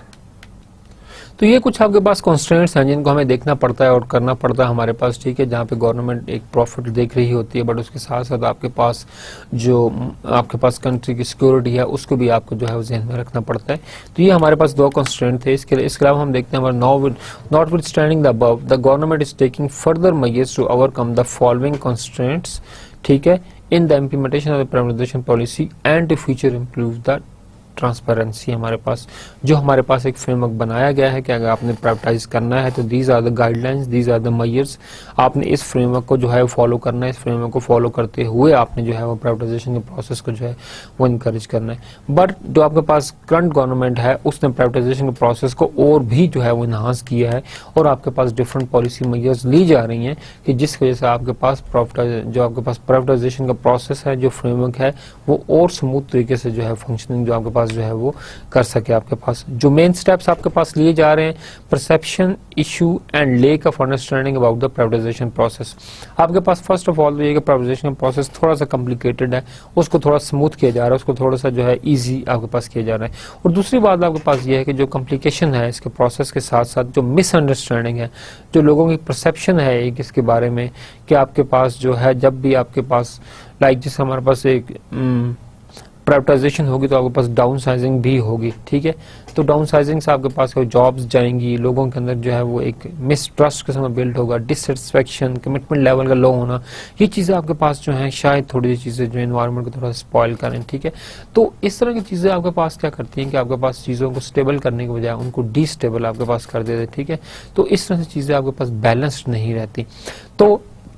A: तो ये कुछ आपके पास कॉन्स्ट्रेंट्स हैं जिनको हमें देखना पड़ता है और करना पड़ता है हमारे पास, ठीक है, जहाँ पे गवर्नमेंट एक प्रॉफिट देख रही होती है, बट उसके साथ साथ आपके पास जो आपके पास कंट्री की सिक्योरिटी है उसको भी आपको जो है वो ध्यान में रखना पड़ता है। तो ये हमारे पास दो कॉन्स्ट्रेंट थे। इसके अलावा हम देखते हैं हमारे notwithstanding the above, the government is taking further measures to overcome the following constraints, ठीक है, in the implementation of the privatization policy and to future improve the transparency. हमारे पास जो हमारे पास एक फ्रेमवर्क बनाया गया है कि अगर आपने प्राइवेटाइज करना है तो these are the guidelines, these are the measures, आपने इस फ्रेमवर्क को जो है फॉलो करना है। इस फ्रेमवर्क को फॉलो करते हुए आपने जो है वो प्राइवेटाइजेशन के प्रोसेस को जो है वो इनकरेज करना है। बट जो आपके पास करंट गवर्नमेंट है उसने प्राइवेटाइजेशन के प्रोसेस को और भी जो है वो इनहांस किया है और आपके पास डिफरेंट पॉलिसी मेजर्स ली जा रही हैं कि जिस वजह से आपके पास जो आपके पास प्राइवेटाइजेशन का प्रोसेस है, जो फ्रेमवर्क है, वो और स्मूथ तरीके से जो है फंक्शनिंग जो आपके पास जो है वो कर सके। आपके पास जो मेन स्टेप्स आपके पास लिए जा रहे हैं, perception, issue and lake of understanding about the privatisation process. आपके पास फर्स्ट ऑफ ऑल ये कि प्राइवेटाइजेशन प्रोसेस थोड़ा सा कॉम्प्लिकेटेड है, उसको थोड़ा स्मूथ किया जा रहा है, उसको थोड़ा सा जो है इजी आपके पास किया जा रहा है। और दूसरी बात आपके पास ये है कि जो कॉम्प्लिकेशन है इसके प्रोसेस के साथ साथ जो मिसअंडरस्टैंडिंग है, जो लोगों की परसेप्शन है एक इसके बारे में कि आपके पास जो है जब भी आपके पास लाइक जिस हमारे पास एक प्राइवेटाइजेशन होगी तो आपके पास डाउन साइजिंग भी होगी, ठीक है। तो डाउन साइजिंग से आपके पास जॉब्स जाएंगी, लोगों के अंदर जो है वो एक मिसट्रस्ट किस्म बिल्ड होगा, डिससेटिस्फेक्शन, कमिटमेंट लेवल का लो होना, ये चीज़ें आपके पास जो है शायद थोड़ी सी चीज़ें जो एनवायरनमेंट को थोड़ा स्पॉइल करें, ठीक है। तो इस तरह की चीज़ें आपके पास क्या करती हैं कि आपके पास चीज़ों को स्टेबल करने के बजाय उनको डिस्टेबल आपके पास कर देते, ठीक है। तो इस तरह से चीज़ें आपके पास बैलेंस्ड नहीं रहती। तो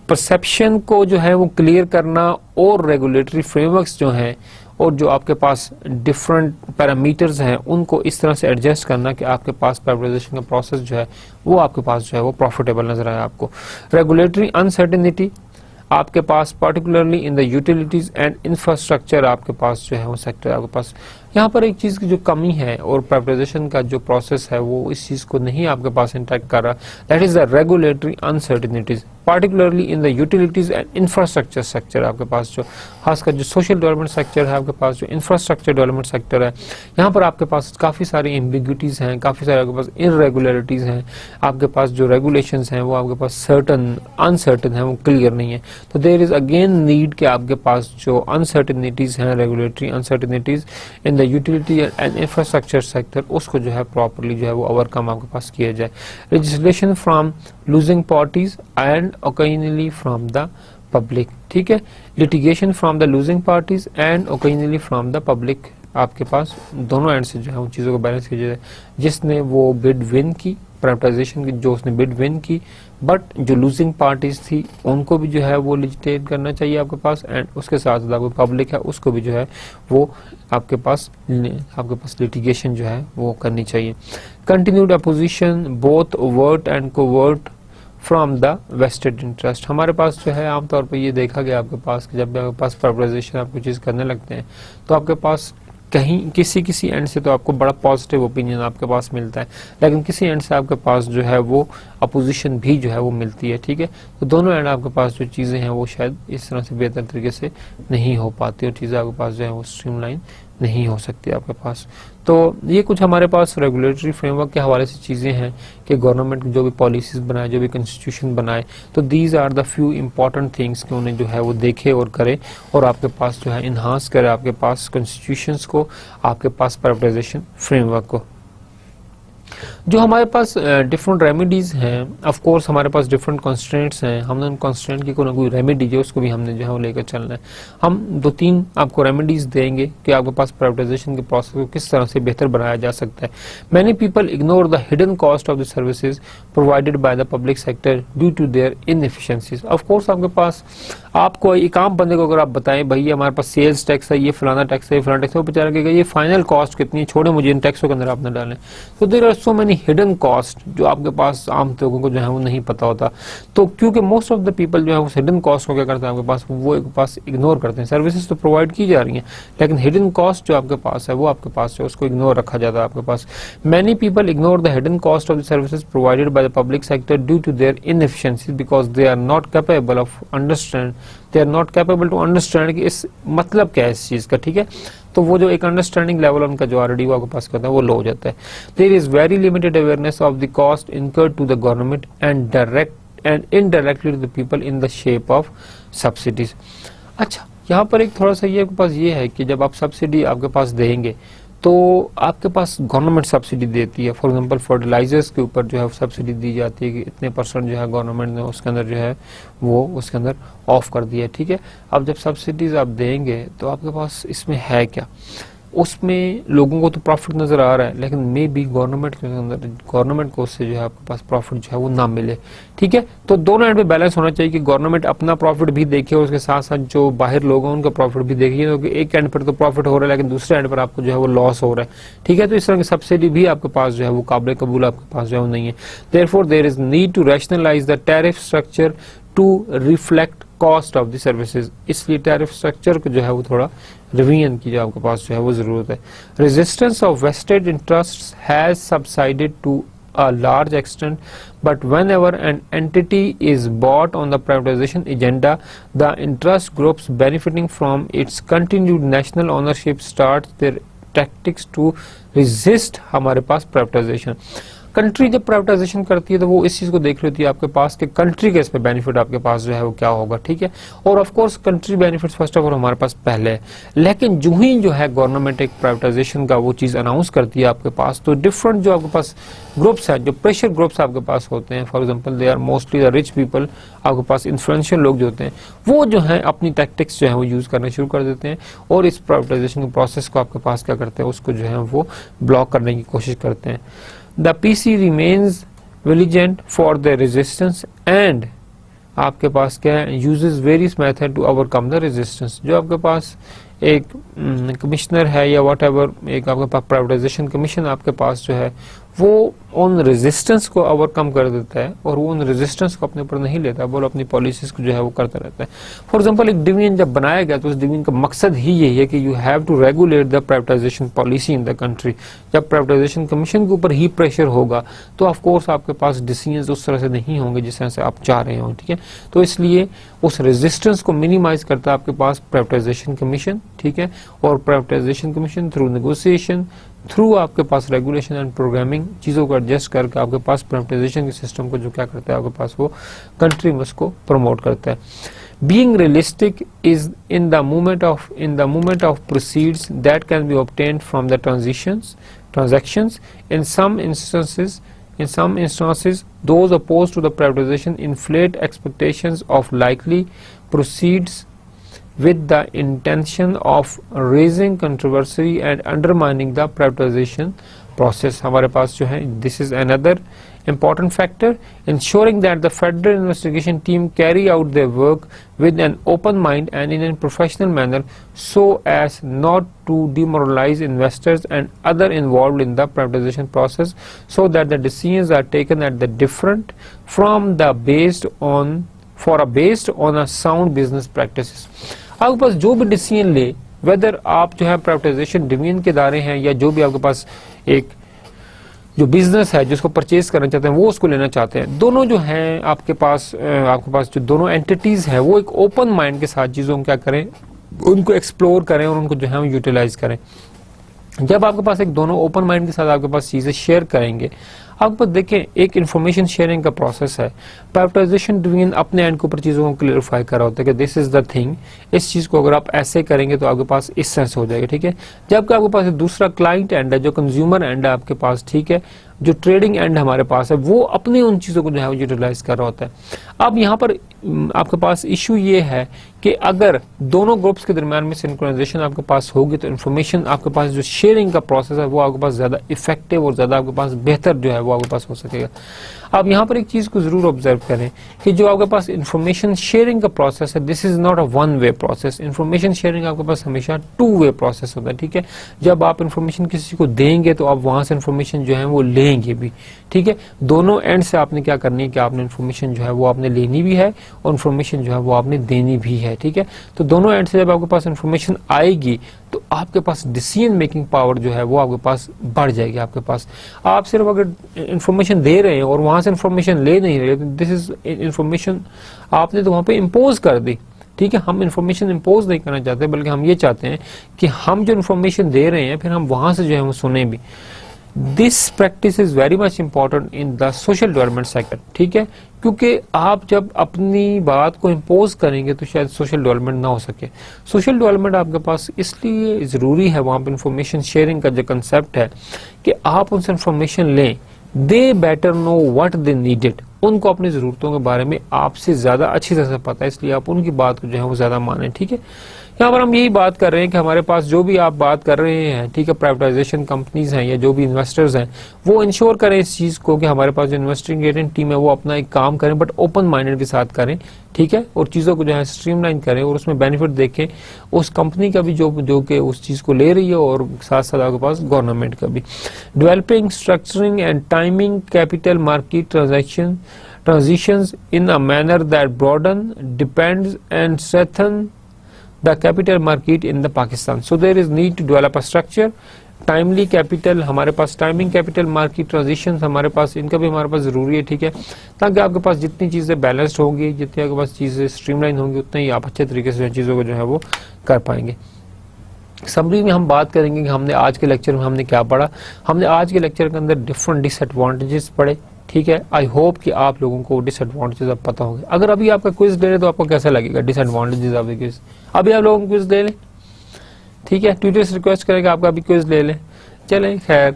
A: परसेप्शन को जो है वो क्लियर करना और रेगुलेटरी फ्रेमवर्क्स जो हैं और जो आपके पास डिफरेंट पैरामीटर्स हैं उनको इस तरह से एडजस्ट करना कि आपके पास प्राइवेटाइजेशन का प्रोसेस जो है वो आपके पास जो है वो प्रॉफिटेबल नजर आए आपको। रेगुलेटरी अनसर्टेनिटी आपके पास particularly in the utilities and infrastructure आपके पास जो है वो सेक्टर आपके पास यहाँ पर एक चीज़ की जो कमी है और प्राइवेटाइजेशन का जो प्रोसेस है वो इस चीज़ को नहीं आपके पास इंटरेक्ट कर रहा, that is the regulatory uncertainties particularly in the utilities and infrastructure sector. आपके पास जो खासकर जो सोशल डेवलपमेंट सेक्टर है, आपके पास जो इंफ्रास्ट्रक्चर डेवलपमेंट सेक्टर है, यहाँ पर आपके पास काफ़ी सारी एम्बिग्यूटीज हैं, काफ़ी सारे आपके पास इरेगुलरिटीज हैं, आपके पास जो रेगुलेशंस हैं वो आपके पास अनसर्टन है, वो क्लियर नहीं है। तो देयर इज अगेन नीड कि आपके पास जो अनसर्टेनिटीज हैं, regulatory uncertainties in the utility and infrastructure sector, उसको जो है प्रॉपरली जो है वो ओवरकम आपके पास किया जाए। Legislation from losing parties and occasionally from the public, ठीक है। litigation from the losing parties and occasionally from the public, आपके पास दोनों एंड से जो है उन चीज़ों को बैलेंस किया जाए। जिसने वो बिड विन की प्राइवेटाइजेशन की, जो उसने बिड विन की, बट जो लूजिंग पार्टीज थी उनको भी जो है वो लिजिटेट करना चाहिए आपके पास, एंड उसके साथ साथ आपको पब्लिक है उसको भी जो है वो आपके पास लिटिगेशन जो है वो करनी चाहिए। Continued opposition both overt and covert from the vested interest. हमारे पास जो है आमतौर पर ये देखा गया आपके पास कि जब भी आपके पास प्राइवेटाइजेशन आप कोई चीज़ करने लगते हैं तो आपके पास कहीं किसी एंड से तो आपको बड़ा पॉजिटिव ओपिनियन आपके पास मिलता है, लेकिन किसी एंड से आपके पास जो है वो अपोजिशन भी जो है वो मिलती है, ठीक है। तो दोनों एंड आपके पास जो चीज़ें हैं वो शायद इस तरह से बेहतर तरीके से नहीं हो पाती और चीज़ें आपके पास जो है वो स्ट्रीमलाइन नहीं हो सकती आपके पास। तो ये कुछ हमारे पास रेगुलेटरी फ्रेमवर्क के हवाले से चीज़ें हैं कि गवर्नमेंट जो भी पॉलिसीज़ बनाए, जो भी कॉन्स्टिट्यूशन बनाए, तो these are the few important things कि उन्हें जो है वो देखे और करे और आपके पास जो है इन्हांस करे आपके पास कॉन्स्टिट्यूशंस को, आपके पास प्राइवेटाइजेशन फ्रेमवर्क को। जो हमारे पास डिफरेंट रेमेडीज हैं, ऑफ कोर्स हमारे पास डिफरेंट कॉन्स्टेंट्स हैं, हमने उन कॉन्स्टेंट की कोई रेमेडी जो उसको भी हमने जो है वो लेकर चलना है। हम 2-3 आपको रेमेडीज देंगे कि आपके पास प्राइवेटाइजेशन के प्रोसेस को किस तरह से बेहतर बनाया जा सकता है। Many people ignore the hidden cost of the services provided by the public sector due to their inefficiencies. Of course आपके पास आपको एक आम बंदे को अगर आप बताएं भाई हमारे पास सेल्स टैक्स है, ये फलाना टैक्स है, ये फलाना टैक्स है, वो बेचारा कहेगा ये फाइनल कॉस्ट कितनी है, छोड़े मुझे इन टैक्सों के अंदर आप न डालें। तो there are so many hidden cost जो आपके पास आम लोगों को जो है वो नहीं पता होता। तो क्योंकि मोस्ट ऑफ द पीपल जो है वो हिडन कॉस्ट को क्या करते हैं आपके पास, वो एक पास इग्नोर करते हैं। सर्विसेज तो प्रोवाइड की जा रही हैं लेकिन हिडन कॉस्ट जो आपके पास है वो आपके पास है, उसको इग्नोर रखा जाता है आपके पास। Many people ignore the hidden cost of the services provided by the public sector due to their inefficiencies because they are not capable of understand they are not capable to understand कि इस मतलब क्या है इस चीज का, ठीक है। तो वो जो एक अंडरस्टैंडिंग लेवल उनका जो ऑलरेडी वो आपके पास करता है वो लो हो जाता है। There is very limited awareness of the cost incurred to the government and direct and indirectly to the people in the shape of subsidies. अच्छा, यहाँ पर एक थोड़ा सा ये आपके पास ये है कि जब आप सब्सिडी आपके पास देंगे तो आपके पास गवर्नमेंट सब्सिडी देती है। फॉर एग्जांपल फर्टिलाइजर्स के ऊपर जो है सब्सिडी दी जाती है कि इतने % जो है गवर्नमेंट ने उसके अंदर जो है वो उसके अंदर ऑफ कर दिया, ठीक है। अब जब सब्सिडीज आप देंगे तो आपके पास इसमें है क्या, उसमें लोगों को तो प्रॉफिट नजर आ रहा है, लेकिन मे बी गवर्नमेंट के अंदर गवर्नमेंट को उससे जो है आपके पास प्रॉफिट जो है वो ना मिले, ठीक है। तो दोनों एंड पे बैलेंस होना चाहिए कि गवर्नमेंट अपना प्रॉफिट भी देखे और उसके साथ साथ जो बाहर लोग हैं उनका प्रॉफिट भी देखिए, क्योंकि एक एंड पर तो प्रॉफिट हो रहा है लेकिन दूसरे एंड पर आपको जो है वो लॉस हो रहा है, ठीक है। तो इस तरह की सब्सिडी भी आपके पास जो है वो काबिल कबूल आपके पास जो है वो नहीं है। Therefore there is need to rationalize the tariff structure to reflect cost of the services. इसलिए टैरिफ स्ट्रक्चर को जो है वो थोड़ा रिवीजन की जो आपके पास जो है वो जरूरत है। Resistance of vested interests has subsided to a large extent, but whenever an entity is bought on the privatization agenda, the interest groups benefiting from its continued national ownership starts their tactics to resist हमारे पास privatization। Country जब privatisation करती है तो वो इस चीज को देख रही होती है आपके पास कि कंट्री के इस पे बेनिफिट आपके पास जो है वो क्या होगा, ठीक है। और of course country benefits first of all हमारे पास पहले है, लेकिन जो ही जो है गवर्नमेंट एक प्राइवेटाइजेशन का वो चीज अनाउंस करती है आपके पास, तो डिफरेंट जो आपके पास ग्रुप्स है, जो प्रेशर ग्रुप्स आपके पास होते हैं, for example they are mostly the rich people, आपके पास इन्फ्लुएंशियल लोग जो होते हैं वो जो है अपनी टैक्टिक्स जो है वो यूज करना शुरू कर देते हैं और इस प्राइवेटाइजेशन के प्रोसेस को आपके पास क्या करते हैं, उसको जो है वो ब्लॉक करने की कोशिश करते हैं। The PC remains vigilant for the resistance and आपके पास क्या है, uses various method to overcome the resistance। जो आपके पास एक कमिश्नर है या वट एवर, एक आपके पास प्राइवेटाइजेशन कमीशन आपके पास जो है वो उन रेजिस्टेंस को ओवरकम कर देता है और वो उन रेजिस्टेंस को अपने ऊपर नहीं लेता, वो अपनी पॉलिसीज को जो है वो करता रहता है। फॉर एग्जांपल एक डिवीजन जब बनाया गया तो उस डिवीजन का मकसद ही यही है कि you have to regulate the privatization policy in the country. जब प्राइवेटाइजेशन कमीशन के ऊपर ही प्रेशर होगा तो ऑफ कोर्स आपके पास डिसीजंस उस तरह से नहीं होंगे जिस तरह से आप चाह रहे हो, ठीक है। तो इसलिए उस रेजिस्टेंस को मिनिमाइज करता है आपके पास प्राइवेटाइजेशन कमीशन, ठीक है। और privatisation commission through negotiation, through आपके पास रेगुलेशन एंड प्रोग्रामिंग चीजों को एडजस्ट करके आपके पास प्राइवेटाइजेशन के सिस्टम को जो क्या करता है आपके पास वो कंट्री में उसको प्रमोट करता है। Being realistic is in the moment of proceeds that can be obtained from the transactions. In some instances, those opposed to the privatization inflate expectations of likely proceeds with the intention of raising controversy and undermining the privatization process। हमारे पास जो है this is another important factor, ensuring that the federal investigation team carry out their work with an open mind and in a professional manner so as not to demoralize investors and other involved in the privatization process, so that the decisions are taken at the different from the based on a sound business practices। आपके पास जो भी decision ले, weather आप जो है privatisation division के दायरे हैं या जो भी आपके पास एक जो बिजनेस है जिसको परचेज करना चाहते हैं वो उसको लेना चाहते हैं, दोनों जो हैं आपके पास जो दोनों एंटिटीज हैं वो एक ओपन माइंड के साथ चीजों को क्या करें, उनको एक्सप्लोर करें और उनको जो है यूटिलाइज करें। जब आपके पास एक दोनों ओपन माइंड के साथ आपके पास चीजें शेयर करेंगे, आपके पास देखें एक इन्फॉर्मेशन शेयरिंग का प्रोसेस है। प्राइवेटाइजेशन डिवीजन अपने एंड के ऊपर चीजों को क्लियरिफाई कर रहा होता है कि दिस इज द थिंग, इस चीज को अगर आप ऐसे करेंगे तो आपके पास इस सेंस हो जाएगा, ठीक है। जबकि आपके पास दूसरा क्लाइंट एंड है, जो कंज्यूमर एंड है आपके पास, ठीक है, जो ट्रेडिंग एंड हमारे पास है, वो अपनी उन चीजों को जो है यूटिलाइज कर रहा होता है। अब यहाँ पर आपके पास इशू ये है कि अगर दोनों ग्रुप्स के दरमियान में सिंक्रोनाइजेशन आपके पास होगी तो इन्फॉर्मेशन आपके पास जो शेयरिंग का प्रोसेस है वो आपके पास ज्यादा इफेक्टिव और ज्यादा आपके पास बेहतर जो है वो आपके पास हो सकेगा। अब यहाँ पर एक चीज को जरूर ऑब्जर्व करें कि जो आपके पास इन्फॉर्मेशन शेयरिंग का प्रोसेस है, this is not a one way process. Information sharing आपके पास हमेशा 2 वे प्रोसेस होता है, ठीक है। जब आप इन्फॉर्मेशन किसी को देंगे तो आप वहां से इन्फॉर्मेशन जो है वो लेंगे भी, ठीक है। दोनों एंड से आपने क्या करनी है कि आपने इन्फॉर्मेशन जो है वो आपने लेनी भी है और इन्फॉर्मेशन जो है वो आपने देनी भी है, ठीक है। तो दोनों एंड से जब आपके पास इन्फॉर्मेशन आएगी तो आपके पास डिसीजन मेकिंग पावर जो है वो आपके पास बढ़ जाएगी। आपके पास आप सिर्फ अगर इन्फॉर्मेशन दे रहे हैं और वहां से इन्फॉर्मेशन ले नहीं रहे, दिस इज इन्फॉर्मेशन आपने तो वहां पे इम्पोज कर दी, ठीक है, हम इन्फॉर्मेशन इम्पोज नहीं करना चाहते, बल्कि हम ये चाहते हैं कि हम जो इन्फॉर्मेशन दे रहे हैं फिर हम वहां से जो है वो सुने भी। This practice is very much important in the social development sector, ठीक है, क्योंकि आप जब अपनी बात को इम्पोज करेंगे तो शायद सोशल डेवलपमेंट ना हो सके। सोशल डेवलपमेंट आपके पास इसलिए ज़रूरी है, वहाँ पर इंफॉर्मेशन शेयरिंग का जो कंसेप्ट है कि आप उनसे इंफॉर्मेशन लें, दे better know what they needed, उनको अपनी ज़रूरतों के बारे में आपसे ज़्यादा अच्छी तरह से पता है, इसलिए आप उनकी बात को जो है वो ज़्यादा मानें। ठीक है, यहाँ पर हम यही बात कर रहे हैं कि हमारे पास जो भी आप बात कर रहे हैं, ठीक है, प्राइवेटाइजेशन कंपनीज हैं या जो भी इन्वेस्टर्स हैं, वो इंश्योर करें इस चीज़ को कि हमारे पास जो इन्वेस्टिगेटिंग टीम है वो अपना एक काम करें, बट ओपन माइंडेड के साथ करें, ठीक है, और चीज़ों को जो है स्ट्रीमलाइन करें और उसमें बेनिफिट देखें उस कंपनी का भी जो कि उस चीज़ को ले रही है, और साथ साथ आपके पास गवर्नमेंट का भी। Developing, structuring and timing capital market transitions in a manner that broaden, depends and strengthen the capital market in the Pakistan. So there is need to develop a structure, timely capital, हमारे पास timing capital market transition हमारे पास, इनका भी हमारे पास ज़रूरी है, ठीक है, ताकि आपके पास जितनी चीज़ें बैलेंस्ड होंगी, जितनी आपके पास चीज़ें स्ट्रीमलाइन होंगी, उतने ही आप अच्छे तरीके से चीज़ों को जो है वो कर पाएंगे। समरी में हम बात करेंगे कि हमने आज के लेक्चर में हमने क्या पढ़ा। हमने आज के लेक्चर के अंदर डिफरेंट डिसएडवांटेजेस पढ़े, ठीक है। आई होप कि आप लोगों को डिसएडवांटेजेस अब पता होंगे। अगर अभी आपका क्विज ले रहे तो आपको कैसा लगेगा डिसएडवांटेजेस ऑफ द क्विज? अभी आप लोगों को क्विज ले लें, ठीक है, ट्विटर से रिक्वेस्ट करेंगे आपका अभी क्विज ले लें। चलें, खैर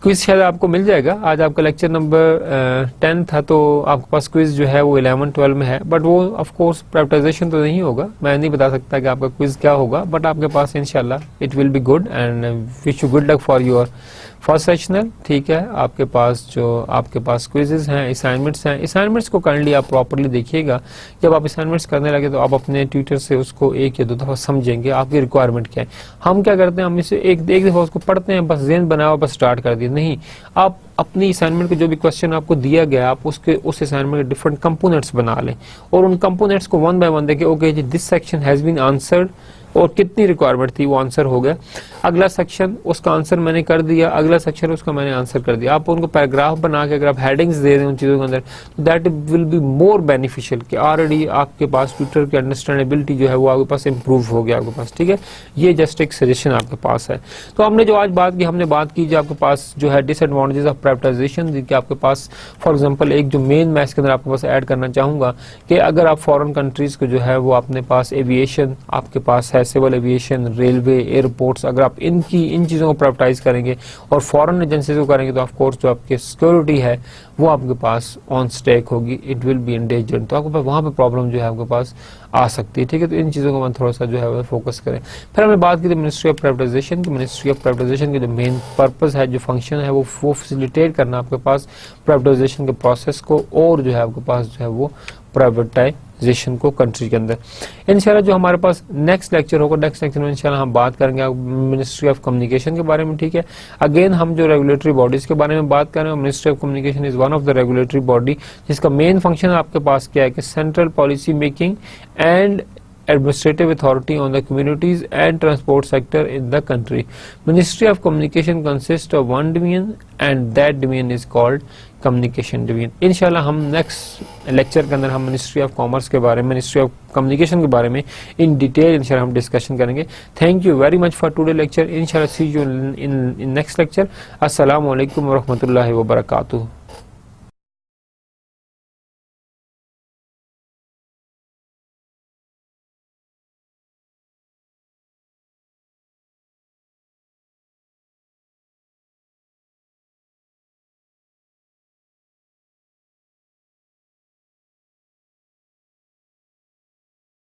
A: क्विज शायद आपको मिल जाएगा। आज आपका लेक्चर नंबर 10 था, तो आपके पास क्विज जो है वो 11-12 में है, बट वो ऑफ कोर्स प्राइवेटाइजेशन तो नहीं होगा, मैं नहीं बता सकता कि आपका क्विज क्या होगा, बट आपके पास इंशाल्लाह it will be good and wish you good luck for your first sessional. ठीक है, आपके पास क्विजेज हैं, असाइनमेंट्स हैं। असाइनमेंट्स को काइंडली आप प्रॉपर्ली देखिएगा। जब आप असाइनमेंट्स करने लगे तो आप अपने ट्यूटर से उसको 1 या 2 दफ़ा समझेंगे आपकी रिक्वायरमेंट क्या है। हम क्या करते हैं, हम इसे एक दफ़ा उसको पढ़ते हैं, बस ज़हन बनाया बस स्टार्ट कर दिया, नहीं, आप अपनी असाइनमेंट के जो भी क्वेश्चन आपको दिया गया आप उस असाइनमेंट के डिफरेंट कंपोनेंट्स बना लें और उन कंपोनेंट्स को 1 बाय 1 देखें। ओके जी, this section has been answered, और कितनी रिक्वायरमेंट थी वो आंसर हो गया। अगला सेक्शन उसका आंसर मैंने कर दिया, अगला सेक्शन उसका मैंने आंसर कर दिया। आप उनको पैराग्राफ बना के अगर आप हेडिंग्स दे दें उन चीज़ों के अंदर, तो that will be more beneficial कि ऑलरेडी आपके पास ट्विटर की अंडरस्टैंडेबिलिटी जो है वो आपके पास इंप्रूव हो गया आपके पास। ठीक है, ये जस्ट एक सजेशन आपके पास है। तो हमने जो आज बात की, हमने बात की जो आपके पास जो है डिसएडवांटेजेस ऑफ प्राइवेटाइजेशन, कि आपके पास फॉर एग्जांपल एक जो मेन मैं इसके अंदर आपके पास ऐड करना चाहूँगा कि अगर आप फॉरेन कंट्रीज को जो है वो अपने पास एविएशन आपके पास है, सिविल एविएशन, रेलवे, एयरपोर्ट्स, अगर आप इन चीज़ों को प्राइवेटाइज करेंगे और फॉरेन एजेंसीज को करेंगे तो ऑफ कोर्स जो आपकी सिक्योरिटी है वो आपके पास ऑन स्टेक होगी, इट विल बी इंडेंजर्ड, तो आपके पास वहाँ पे प्रॉब्लम जो है आपके पास आ सकती है। ठीक है, तो इन चीज़ों को मैं थोड़ा सा जो है वो फोकस करें। फिर हमने बात की थी मिनिस्ट्री ऑफ प्राइवेटाइजेशन की। मिनिस्ट्री ऑफ प्राइवेटाइजेशन की जो मेन पर्पज़ है, जो फंक्शन है, वो फैसिलिटेट करना आपके पास प्राइवेटाइजेशन के प्रोसेस को, और जो है आपके पास जो है वो प्राइवेटाइजेशन को कंट्री के अंदर। इंशाल्लाह जो हमारे पास नेक्स्ट लेक्चर होगा, नेक्स्ट लेक्चर में इंशाल्लाह हम बात करेंगे मिनिस्ट्री ऑफ कम्युनिकेशन के बारे में। ठीक है, अगेन हम जो रेगुलेटरी बॉडीज के बारे में बात कर रहे हैं, ministry of communication is one of the regulatory body जिसका मेन फंक्शन आपके पास क्या है कि central policy making and administrative authority on the communities and transport sector in the country. Ministry of Communication consists of one division and that division is called Communication Division. इंशाल्लाह हम next lecture के अंदर हम ministry of commerce के बारे में, ministry of communication के बारे में इन डिटेल इंशाल्लाह हम डिस्कशन करेंगे। Thank you very much for today lecture. इंशाल्लाह सी यू इन नेक्स्ट लेक्चर। अस्सलामु अलैकुम व रहमतुल्लाहि व बरकातुहू।